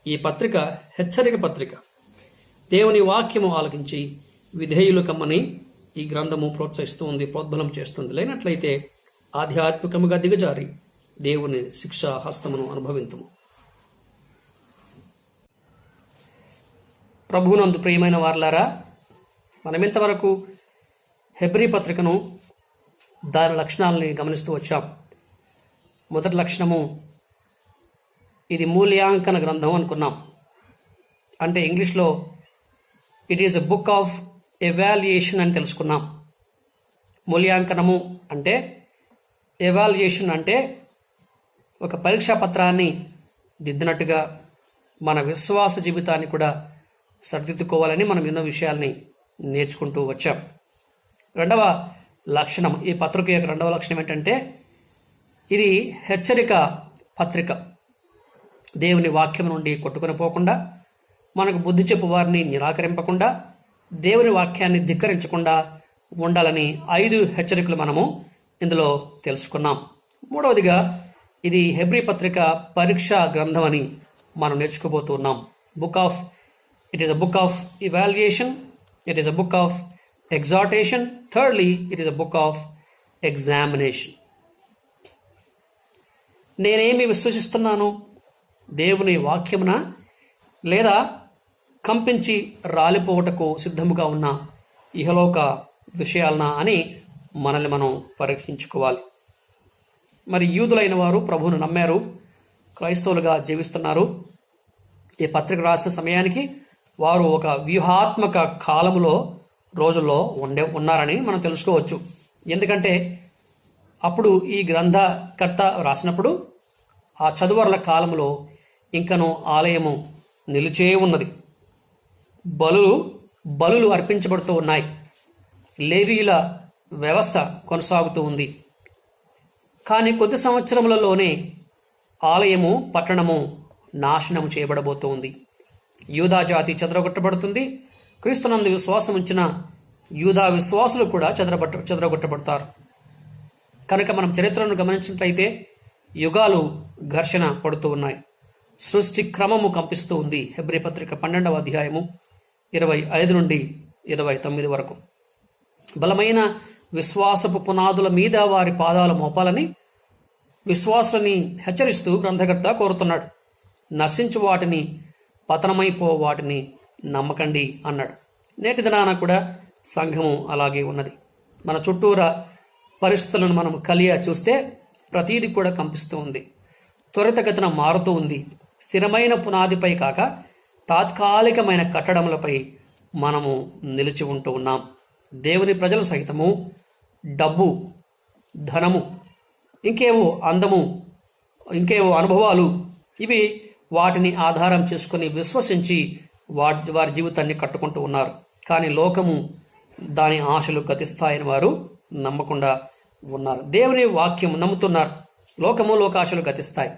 ఈ పత్రిక హెచ్చరిక పత్రిక. దేవుని వాక్యము ఆలకించి విధేయులు కమ్మని ఈ గ్రంథము ప్రోత్సహిస్తూ ఉంది, ప్రోద్బలం చేస్తుంది. లేనట్లయితే ఆధ్యాత్మికముగా దిగజారి దేవుని శిక్షా హస్తమును అనుభవింతుము. ప్రభువునందు ప్రియమైన వారలారా, మనమింతవరకు హెబ్రీ పత్రికను దాని లక్షణాలని గమనిస్తూ వచ్చాం. మొదటి లక్షణము, ఇది మూల్యాంకన గ్రంథం అనుకున్నాం. అంటే ఇంగ్లీష్లో it is a book of evaluation అని తెలుసుకున్నాం. మూల్యాంకనము అంటే, ఎవాల్యుయేషన్ అంటే ఒక పరీక్షా పత్రాన్ని దిద్దినట్టుగా మన విశ్వాస జీవితాన్ని కూడా సరిదిద్దుకోవాలని మనం ఎన్నో విషయాల్ని నేర్చుకుంటూ వచ్చాం. రెండవ లక్షణం, ఈ పత్రిక యొక్క రెండవ లక్షణం ఏంటంటే, ఇది హెచ్చరిక పత్రిక. దేవుని వాక్యం నుండి కొట్టుకొని పోకుండా, మనకు బుద్ధి చెప్పు వారిని నిరాకరింపకుండా, దేవుని వాక్యాన్ని ధిక్కరించకుండా ఉండాలని 5 హెచ్చరికలు మనము ఇందులో తెలుసుకున్నాం. మూడవదిగా, ఇది హెబ్రీ పత్రిక పరీక్షా గ్రంథం అని మనం నేర్చుకోబోతున్నాం. It is a book of evaluation, it is a book of exhortation, thirdly it is a book of examination. నేనేమి విశ్వసిస్తున్నాను, దేవుని వాక్యమున లేదా కంపించి రాలిపోవటకు సిద్ధముగా ఉన్న ఇహలోక విషయాలనా అని మనల్ని మనం పరీక్షించుకోవాలి. మరి యూదులైన వారు ప్రభువును నమ్మారు, క్రైస్తవులుగా జీవిస్తున్నారు. ఈ పత్రిక రాసిన సమయానికి వారు ఒక వ్యూహాత్మక రోజుల్లో ఉన్నారని మనం తెలుసుకోవచ్చు. ఎందుకంటే అప్పుడు ఈ గ్రంథకర్త రాసినప్పుడు ఆ చదువర్ల కాలంలో ఇంకను ఆలయము నిలిచే ఉన్నది. బలులు అర్పించబడుతూ ఉన్నాయి. లేవీయుల వ్యవస్థ కొనసాగుతూ ఉంది. కానీ కొద్ది సంవత్సరములలోనే ఆలయము, పట్టణము నాశనం చేయబడబోతూ ఉంది. యూదా జాతి చెదరగొట్టబడుతుంది. క్రీస్తునందు విశ్వాసం ఉంచిన యూదా విశ్వాసులు కూడా చెదరగొట్టబడతారు. కనుక మనం చరిత్రను గమనించినట్లయితే యుగాలు ఘర్షణ పడుతూ ఉన్నాయి. సృష్టి క్రమము కంపిస్తూ ఉంది. హెబ్రీ పత్రిక 12వ అధ్యాయము 25 నుండి 29 వరకు. బలమైన విశ్వాసపు పునాదుల మీద వారి పాదాలు మోపాలని విశ్వాసులని హెచ్చరిస్తూ గ్రంథకర్త కోరుతున్నాడు. నశించు వాటిని, పతనమైపో వాటిని నమ్మకండి అన్నాడు. నేటి దినాన కూడా సంఘము అలాగే ఉన్నది. మన చుట్టూరా పరిస్థితులను మనం చూస్తే ప్రతీది కూడా కంపిస్తూ ఉంది. త్వరితగతిన మారుతూ ఉంది. స్థిరమైన పునాదిపై కాక తాత్కాలికమైన కట్టడములపై మనము నిలిచి ఉంటూ ఉన్నాం. దేవుని ప్రజలు సహితము డబ్బు, ధనము, ఇంకేవో అందము, ఇంకేవో అనుభవాలు, ఇవి వాటిని ఆధారం చేసుకుని విశ్వసించి వారి జీవితాన్ని కట్టుకుంటూ ఉన్నారు. కానీ లోకము దాని ఆశలు గతిస్తాయని వారు నమ్మకుండా ఉన్నారు. దేవుని వాక్యం నమ్ముతున్నారు. లోకము, లోకాశలు గతిస్తాయి.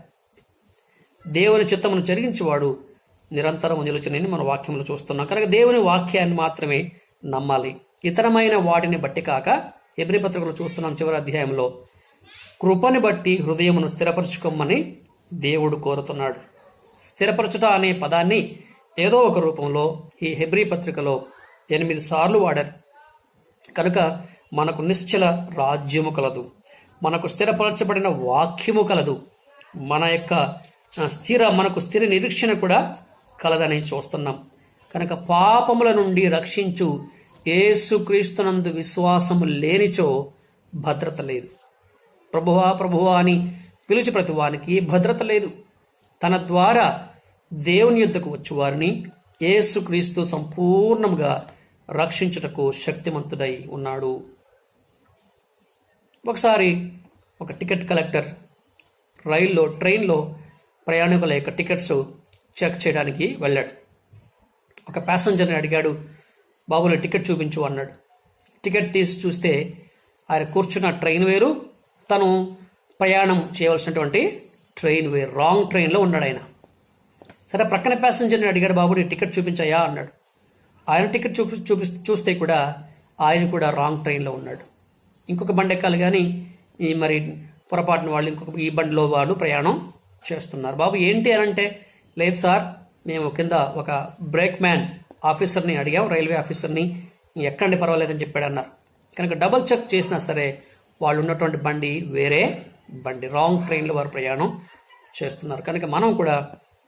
దేవుని చిత్తమును జరిగించేవాడు నిరంతరము నిలుచునని మన వాక్యంలో చూస్తున్నాం. కనుక దేవుని వాక్యాన్ని మాత్రమే నమ్మాలి. ఇతరమైన వాటిని బట్టి కాక, హెబ్రీ పత్రికలో చూస్తున్నాం చివరి అధ్యాయంలో, కృపని బట్టి హృదయమును స్థిరపరచుకోమని దేవుడు కోరుతున్నాడు. స్థిరపరచుట అనే పదాన్ని ఏదో ఒక రూపంలో ఈ హెబ్రీ పత్రికలో 8 సార్లు వాడారు. కనుక మనకు నిశ్చల రాజ్యము కలదు, మనకు స్థిరపరచబడిన వాక్యము కలదు, మనకు స్థిర నిరీక్షణ కూడా కలదని చూస్తున్నాం. కనుక పాపముల నుండి రక్షించు యేసుక్రీస్తునందు విశ్వాసము లేనిచో భద్రత లేదు. ప్రభువా ప్రభువా అని పిలిచి ప్రతి వానికి భద్రత లేదు. తన ద్వారా దేవుని యొద్దకు వచ్చి వారిని యేసుక్రీస్తు సంపూర్ణంగా రక్షించుటకు శక్తిమంతుడై ఉన్నాడు. ఒకసారి ఒక టికెట్ కలెక్టర్ ట్రైన్లో ప్రయాణికుల యొక్క టికెట్స్ చెక్ చేయడానికి వెళ్ళాడు. ఒక ప్యాసింజర్ని అడిగాడు, బాబుని టికెట్ చూపించు అన్నాడు. టికెట్ తీసి చూస్తే ఆయన కూర్చున్న ట్రైన్ వేరు, తను ప్రయాణం చేయవలసినటువంటి ట్రైన్ వేరు. రాంగ్ ట్రైన్లో ఉన్నాడు ఆయన. సరే, ప్రక్కన ప్యాసింజర్ని అడిగాడు, బాబు నీ టికెట్ చూపించాయా అన్నాడు. ఆయన టికెట్ చూస్తే కూడా ఆయన కూడా రాంగ్ ట్రైన్లో ఉన్నాడు. ఇంకొక బండి ఎక్కాలి కానీ మరి పొరపాటున వాళ్ళు ఈ బండిలో వాళ్ళు ప్రయాణం చేస్తున్నారు. బాబు ఏంటి అని అంటే, లేదు సార్, మేము కింద ఒక బ్రేక్ మ్యాన్ ఆఫీసర్ని అడిగాం, రైల్వే ఆఫీసర్ని, ఎక్కండి పర్వాలేదని చెప్పాడు అన్నారు. కనుక డబల్ చెక్ చేసినా సరే వాళ్ళు ఉన్నటువంటి బండి వేరే బండి, రాంగ్ ట్రైన్లో వారు ప్రయాణం చేస్తున్నారు. కనుక మనం కూడా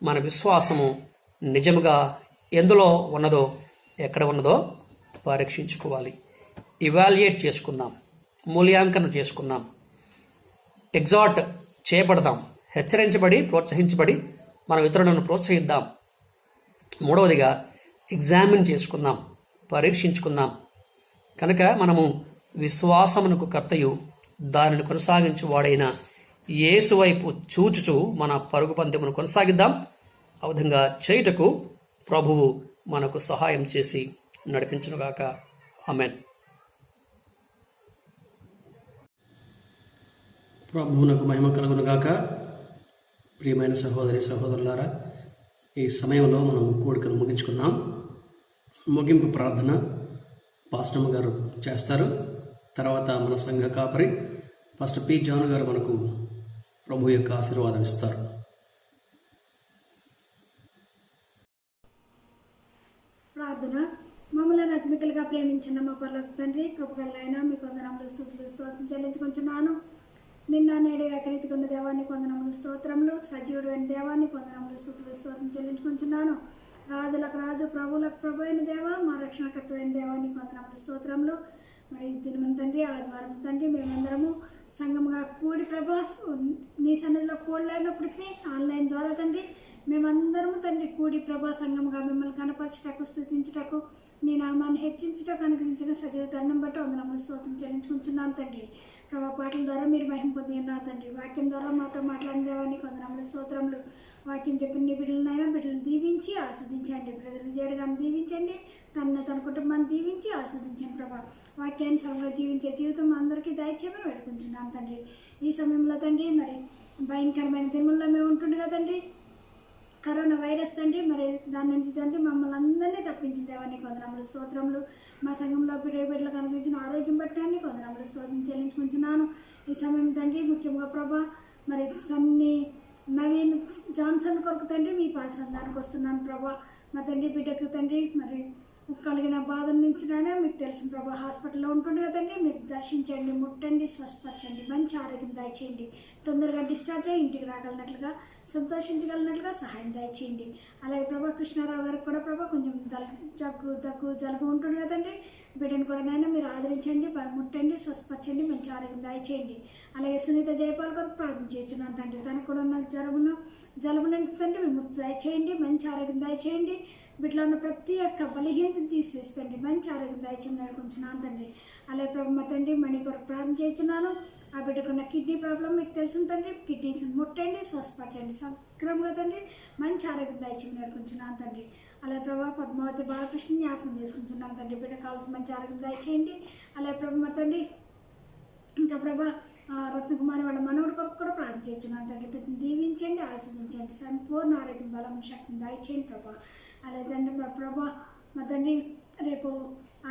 మన విశ్వాసము నిజముగా ఎందులో ఉన్నదో, ఎక్కడ ఉన్నదో పరీక్షించుకోవాలి. ఇవాల్యుయేట్ చేసుకుందాం, మూల్యాంకనం చేసుకుందాం, ఎగ్జాట్ చేయబడదాం, హెచ్చరించబడి ప్రోత్సహించబడి మన ఇతరులను ప్రోత్సహిద్దాం. మూడవదిగా ఎగ్జామిన్ చేసుకుందాం, పరీక్షించుకుందాం. కనుక మనము విశ్వాసమునకు కర్తయు దానిని కొనసాగించువాడైన యేసు వైపు చూచుచూ మన పరుగు పందెమును కొనసాగిద్దాం. ఆ విధంగా చేయుటకు ప్రభువు మనకు సహాయం చేసి నడిపించునుగాక. ఆమేన్. ప్రభువునకు మహిమ కలుగునుగాక. ప్రియమైన సహోదరి సహోదరులారా, ఈ సమయంలో మనం కూడికను ముగించుకుందాం. ముగింపు ప్రార్థన పాస్టమ్ గారు చేస్తారు. తర్వాత మన సంఘ కాపరి పాస్టర్ పి జాన్ గారు మనకు ప్రభు యొక్క ఆశీర్వాదం ఇస్తారు. ప్రార్థన. మమ్మల్ని అతిమికలుగా ప్రేమించిన మా పర్లకు తండ్రి, కృపగలైనా మీకు వందనములు స్తుతులు స్తోత్రం చెల్లించుకుంటున్నాను. నిన్న నేడు ఏకరీతిగా ఉన్న దేవాన్ని వందనములు స్తోత్రములు, సజీవుడు అయిన దేవాన్ని వందనములు స్తుతులు స్తోత్రం చెల్లించుకుంటున్నాను. రాజులకు రాజు, ప్రభువులకు ప్రభు అయిన దేవ, మా రక్షణకర్త అయిన దేవాన్ని వందనములు స్తోత్రములు. మరి దినమున తండ్రి, ఆదివారం తండ్రి, మేమందరము సంఘముగా కూడి ప్రభా నీ సన్నిధిలో కూడలేనప్పటికీ ఆన్లైన్ ద్వారా తండ్రి మేమందరము తండ్రి కూడి ప్రభా సంఘముగా మిమ్మల్ని కనపరచుటకు, స్తుతించుటకు, నీ నామాన్ని హెచ్చించుటకు అనుగ్రహించిన సజీవ దండం బట్టి వందనములు స్తోత్రం చెల్లించుకుంటున్నాను తండ్రి. ప్రభా పాటల ద్వారా మీరు మహిమ పొంది ఉన్నారు తండ్రి. వాక్యం ద్వారా మాతో మాట్లాడిన దేవాన్ని వందనములు స్తోత్రములు. వాక్యం చెప్పిన నీ బిడ్డలనైనా బిడ్డలను దీవించి ఆస్వాదించండి. బ్రదర్ విజయుడు గారిని దీవించండి, తన కుటుంబాన్ని దీవించి ఆస్వాదించండి ప్రభా. వాక్యానుసారంగా జీవించే జీవితం అందరికీ దయచేయమని వేడుకుంటున్నాను తండ్రి. ఈ సమయంలో తండ్రి మరి భయంకరమైన దినముల్లో మేము ఉంటుండగా తండ్రి కరోనా వైరస్ తండ్రి, మరి దాని నుంచి తండ్రి మమ్మల్ని అందరినీ తప్పించిన దేవాన్ని వందనములు స్తోత్రములు. మా సంఘంలో బిడ్డలకు అనుగ్రహించిన ఆరోగ్యం బట్టి వందనములు స్తోత్రం చెల్లించుకుంటున్నాను. ఈ సమయం తండ్రి ముఖ్యంగా ప్రభా మరి సన్ని నవీన్ జాన్సన్ కొరకు తండ్రి మీ పాసందానికి వస్తున్నాను ప్రభా. మా తండ్రి బిడ్డకు తండ్రి మరి కలిగిన బాధ నుంచి మీకు తెలిసిన ప్రభా హాస్పిటల్లో ఉంటుండగా తండ్రి మీరు దర్శించండి, ముట్టండి, స్వస్థపరచండి, మంచి ఆరోగ్యం దయచేయండి. తొందరగా డిశ్చార్జ్ అయ్యి ఇంటికి రాగలిగినట్లుగా, సంతోషించగలిగినట్లుగా సహాయం దయచేయండి. అలాగే ప్రభా కృష్ణారావు గారికి కూడా ప్రభా కొంచెం జలుబు ఉంటుంది కదండి, బిడ్డను కూడా నైనా మీరు ఆదరించండి, ముట్టండి, స్వస్థపరచండి, మంచి ఆరోగ్యం దయచేయండి. అలాగే సునీత జయపాల్ గారికి ప్రార్థన చేస్తున్నాను తండ్రి. తనకు కూడా ఉన్న జలుబు నుండి తండ్రి విముక్తి దయచేయండి, మంచి ఆరోగ్యం దయచేయండి. వీటిలో ఉన్న ప్రతి ఒక్క బలహీనతను తీసివేస్తండి, మంచి ఆరోగ్యం దయచేయండి అనుకుంటున్నాను తండ్రి. అలాగే ప్రభు మా తండ్రి మణి కొరకు ప్రార్థన చేస్తున్నాను. ఆ బిడ్డకున్న కిడ్నీ ప్రాబ్లం మీకు తెలిసిన తండ్రి, కిడ్నీస్ ముట్టండి, స్వస్థపరచండి, సక్రమంగా తండ్రి మంచి ఆరోగ్యం దయచేయండి అనుకుంటున్నాను తండ్రి. అలాగే ప్రభా పద్మావతి బాలకృష్ణ జ్ఞాపకం చేసుకుంటున్నాను తండ్రి. బిడ్డ కావాల్సిన మంచి ఆరోగ్యం దయచేయండి. అలాగే ప్రభు మా తండ్రి ఇంకా ప్రభా రత్నకుమారి వాళ్ళ మనవుడి కొరకు కూడా ప్రార్థన చేస్తున్నాను తండ్రి. బిడ్డను దీవించండి, ఆస్వాదించండి, సంపూర్ణ ఆరోగ్యం, బలం, శక్తిని దయచేయండి ప్రభా. అలాగే తండ్రి ప్రభా మా తండ్రి రేపు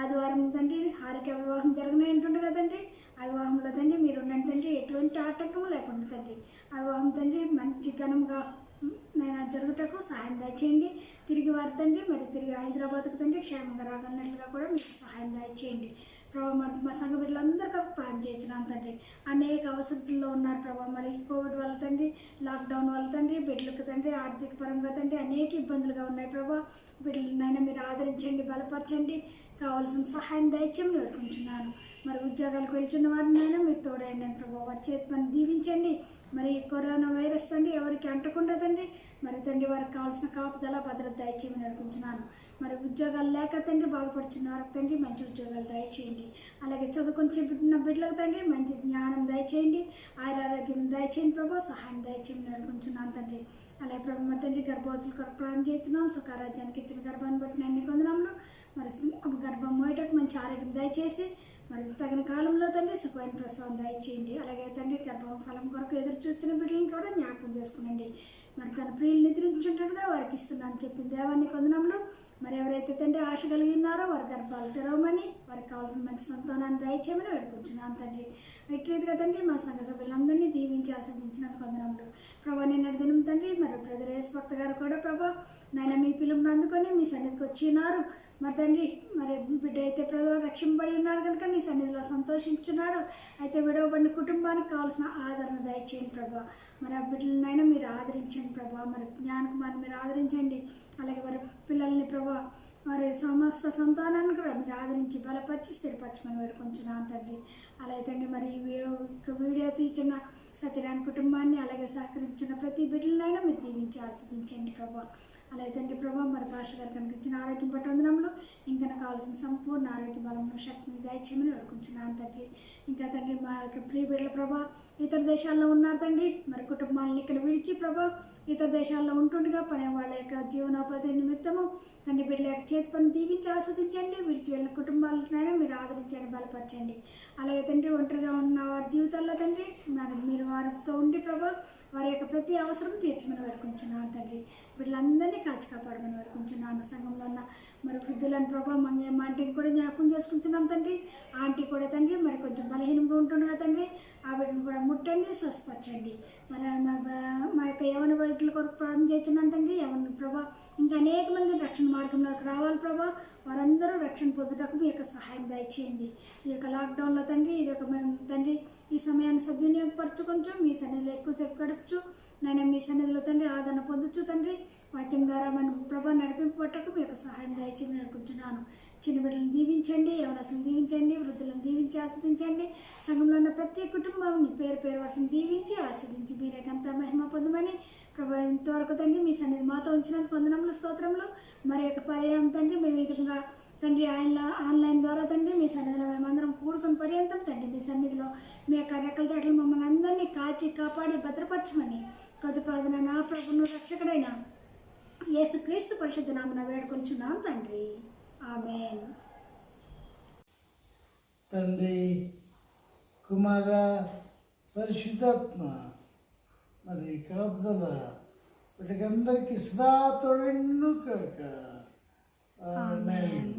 ఆదివారం తండ్రి హారిక వివాహం జరగనంటుండే కదండి. ఆ వివాహంలో తండ్రి మీరు ఉండండి తండ్రి, ఎటువంటి ఆటంకము లేకుండా తండ్రి ఆ వివాహం తండ్రి మంచి ఘనంగా నేను జరుగుటకు సహాయం దయచేయండి. తిరిగి వారి తండ్రి మరి తిరిగి హైదరాబాద్కు తండ్రి క్షేమంగా రాగలిగినట్లుగా కూడా మీకు సహాయం దయచేయండి ప్రభావ. మా సంఘ బిడ్డలందరికీ ప్రార్థన చేస్తున్నాం తండ్రి. అనేక అవసరాల్లో ఉన్నారు ప్రభావ. మరి కోవిడ్ వల్ల తండ్రి, లాక్డౌన్ వల్ల తండ్రి బిడ్డలకు తండ్రి ఆర్థిక పరంగా తండ్రి అనేక ఇబ్బందులుగా ఉన్నాయి ప్రభావ. బిడ్డలనైనా మీరు ఆదరించండి, బలపరచండి, కావాల్సిన సహాయం దయచేయమని వేడుకుంటున్నాను. మరి ఉద్యోగాలకు వెళ్తున్న వారినైనా మీరు తోడైండి ప్రభావ. వారి చేతి పని దీవించండి. మరి కరోనా వైరస్ తండ్రి ఎవరికి అంటకుండా తండ్రి మరి తండ్రి వారికి కావాల్సిన కాపుదల భద్రత దయచేయమని అనుకుంటున్నాను. మరి ఉద్యోగాలు లేక తండ్రి బాధపడుతున్న వారికి తండ్రి మంచి ఉద్యోగాలు దయచేయండి. అలాగే చదువుకొని బిడ్డలకు తండ్రి మంచి జ్ఞానం దయచేయండి, ఆరోగ్యం దయచేయండి ప్రభావ, సహాయం దయచేయమని అనుకుంటున్నాను తండ్రి. అలాగే ప్రభు మరి తండ్రి గర్భవతులు కొరకు ప్రాణం చేస్తున్నాం. సుఖారాజ్యానికి ఇచ్చిన గర్భాన్ని బట్టి అన్ని కొందనాములు. మరి గర్భం మోయటకు మంచి ఆరోగ్యం దయచేసి మరి తగిన కాలంలో తండ్రి సుఖమైన ప్రసవం దయచేయండి. అలాగే తండ్రి గర్భం ఫలం కొరకు ఎదురు చూస్తున్న బిడ్డలను కూడా జ్ఞాపకం చేసుకునండి. మరి తన ప్రియులు నిద్రించుంటుండగా వారికి ఇస్తున్నాను చెప్పిన దేవాన్ని కొందనంలో మరి ఎవరైతే తండ్రి ఆశ కలిగి ఉన్నారో వారి గర్భాలు తెరవమని, వారికి కావాల్సిన మంచి సంతానాన్ని దయచేయమని వేడుకుంటున్నాను తండ్రి. ఇట్లా తండ్రి మా సంఘ సభ్యులందరినీ దీవించి ఆస్వాదించినందుకు వందనములు ప్రభా. నిన్నటి దినం తండ్రి మరి బ్రదర్ యేసుభక్త గారు కూడా ప్రభా నాయన మీ పిలుపుని అందుకొని మీ సన్నిధికి వచ్చినారు. మరి తండ్రి మరి బిడ్డ అయితే ప్రభావ రక్షింపబడి ఉన్నాడు కనుక నీ సన్నిధిలో సంతోషించున్నాడు. అయితే విడవబడిన కుటుంబానికి కావాల్సిన ఆదరణ దయచేయండి ప్రభా. మరి ఆ బిడ్డలనైనా మీరు ఆదరించండి ప్రభా. మరి జ్ఞానకుమారిని మీరు ఆదరించండి. అలాగే వారి పిల్లల్ని ప్రభా వారి సమస్త సంతానాన్ని కూడా మీరు ఆదరించి బలపరిచి స్థిరపరచమని వేడుకుంటున్నాను తండ్రి. అలాగే తండ్రి మరి వీడియో తీర్చిన సత్యనారాయణ కుటుంబాన్ని అలాగే సహకరించిన ప్రతి బిడ్డలైనా మీరు దీవించి ఆస్వాదించండి ప్రభా. అలాగే తండ్రి ప్రభా మరి పాస్టర్ గారు కనిపించిన ఆరోగ్యం పట్టు వందనంలో ఇంకా నాకు కావాల్సిన సంపూర్ణ ఆరోగ్య బలంలో శక్తిని దయచేయమని వేడుకుంటున్నాను తండ్రి. ఇంకా తండ్రి మా యొక్క ప్రియ బిడ్డల ప్రభా ఇతర దేశాల్లో ఉన్నారు తండ్రి, మరి కుటుంబాలను ఇక్కడ విడిచి ప్రభా ఇతర దేశాల్లో ఉంటుండగా పని వాళ్ళ యొక్క జీవనోపాధి నిమిత్తము తండ్రి బిడ్డల యొక్క చేతి పని దీవించి ఆస్వాదించండి. విడిచి వెళ్ళిన కుటుంబాలకైనా మీరు ఆదరించండి, బలపరచండి. అలాగే తండ్రి ఒంటరిగా ఉన్న వారి జీవితాల్లో తండ్రి మరి మీరు వారితో ఉండి ప్రభా వారి యొక్క ప్రతి అవసరం తీర్చమని వేడుకుంటున్నాను తండ్రి. వీళ్ళందరినీ కాచి కాపాడమని వేడుకుంటున్నాను. సంఘంలో ఉన్న మరి వృద్ధులను ప్రభావ మా ఆంటీని కూడా జ్ఞాపకం చేసుకుంటున్నాం తండ్రి. ఆంటీ కూడా తండ్రి మరి కొంచెం బలహీనంగా ఉంటుండగా తండ్రి ఆ బిడ్డను కూడా ముట్టండి, స్వస్థపరచండి. మరి మా యొక్క యవన బిడ్డల కొరకు ప్రార్థన చేస్తున్నాను తండ్రి. యవన ప్రభా ఇంకా అనేక మంది రక్షణ మార్గంలోకి రావాలి ప్రభా. వారందరూ రక్షణ పొందుటకు మీ యొక్క సహాయం దయచేయండి. ఈ యొక్క లాక్డౌన్లో తండ్రి ఇది ఒక మేము తండ్రి ఈ సమయాన్ని సద్వినియోగపరచుకుంటూ మీ సన్నిధిలో ఎక్కువసేపు గడుపుచు నేను మీ సన్నిధిలో తండ్రి ఆదరణ పొందుచు తండ్రి వాక్యం ద్వారా మన ప్రభా నడిపింపు పట్టకు మీ యొక్క సహాయం దయచేసి అనుకుంటున్నాను. చిన్న బిడ్డలను దీవించండి, యవనస్తులను దీవించండి, వృద్ధులను దీవించి ఆస్వాదించండి. సంఘంలో ఉన్న ప్రతి కుటుంబాన్ని పేరు పేరు వర్షం దీవించి ఆస్వాదించి మీరే గంత మహిమ పొందమని ప్రభా ఇంతవరకు తండ్రి మీ సన్నిధి మాతో ఉంచినందుకు వందనములు స్తోత్రములు. మరి యొక్క పర్యాయం తండ్రి మేము విధంగా తండ్రి ఆన్లైన్ ద్వారా తండ్రి మీ సన్నిధిలో మేమందరం కూడుకుని పర్యంతం తండ్రి మీ సన్నిధిలో మీ యొక్క రెక్కల చాట్లు మమ్మల్ని అందరినీ కాచి కాపాడి భద్రపరచమని కొద్ది ప్రార్థన నా ప్రభును రక్షకుడైన యేసుక్రీస్తు పరిశుద్ధ నామమున వేడుకొంచున్నాం తండ్రి. ఆమేన్. తండ్రి కుమార పరిశుద్ధాత్మ మరి కాపుదల వీటికందరికీ సదా తోడెన్ను కాక. ఆమేన్.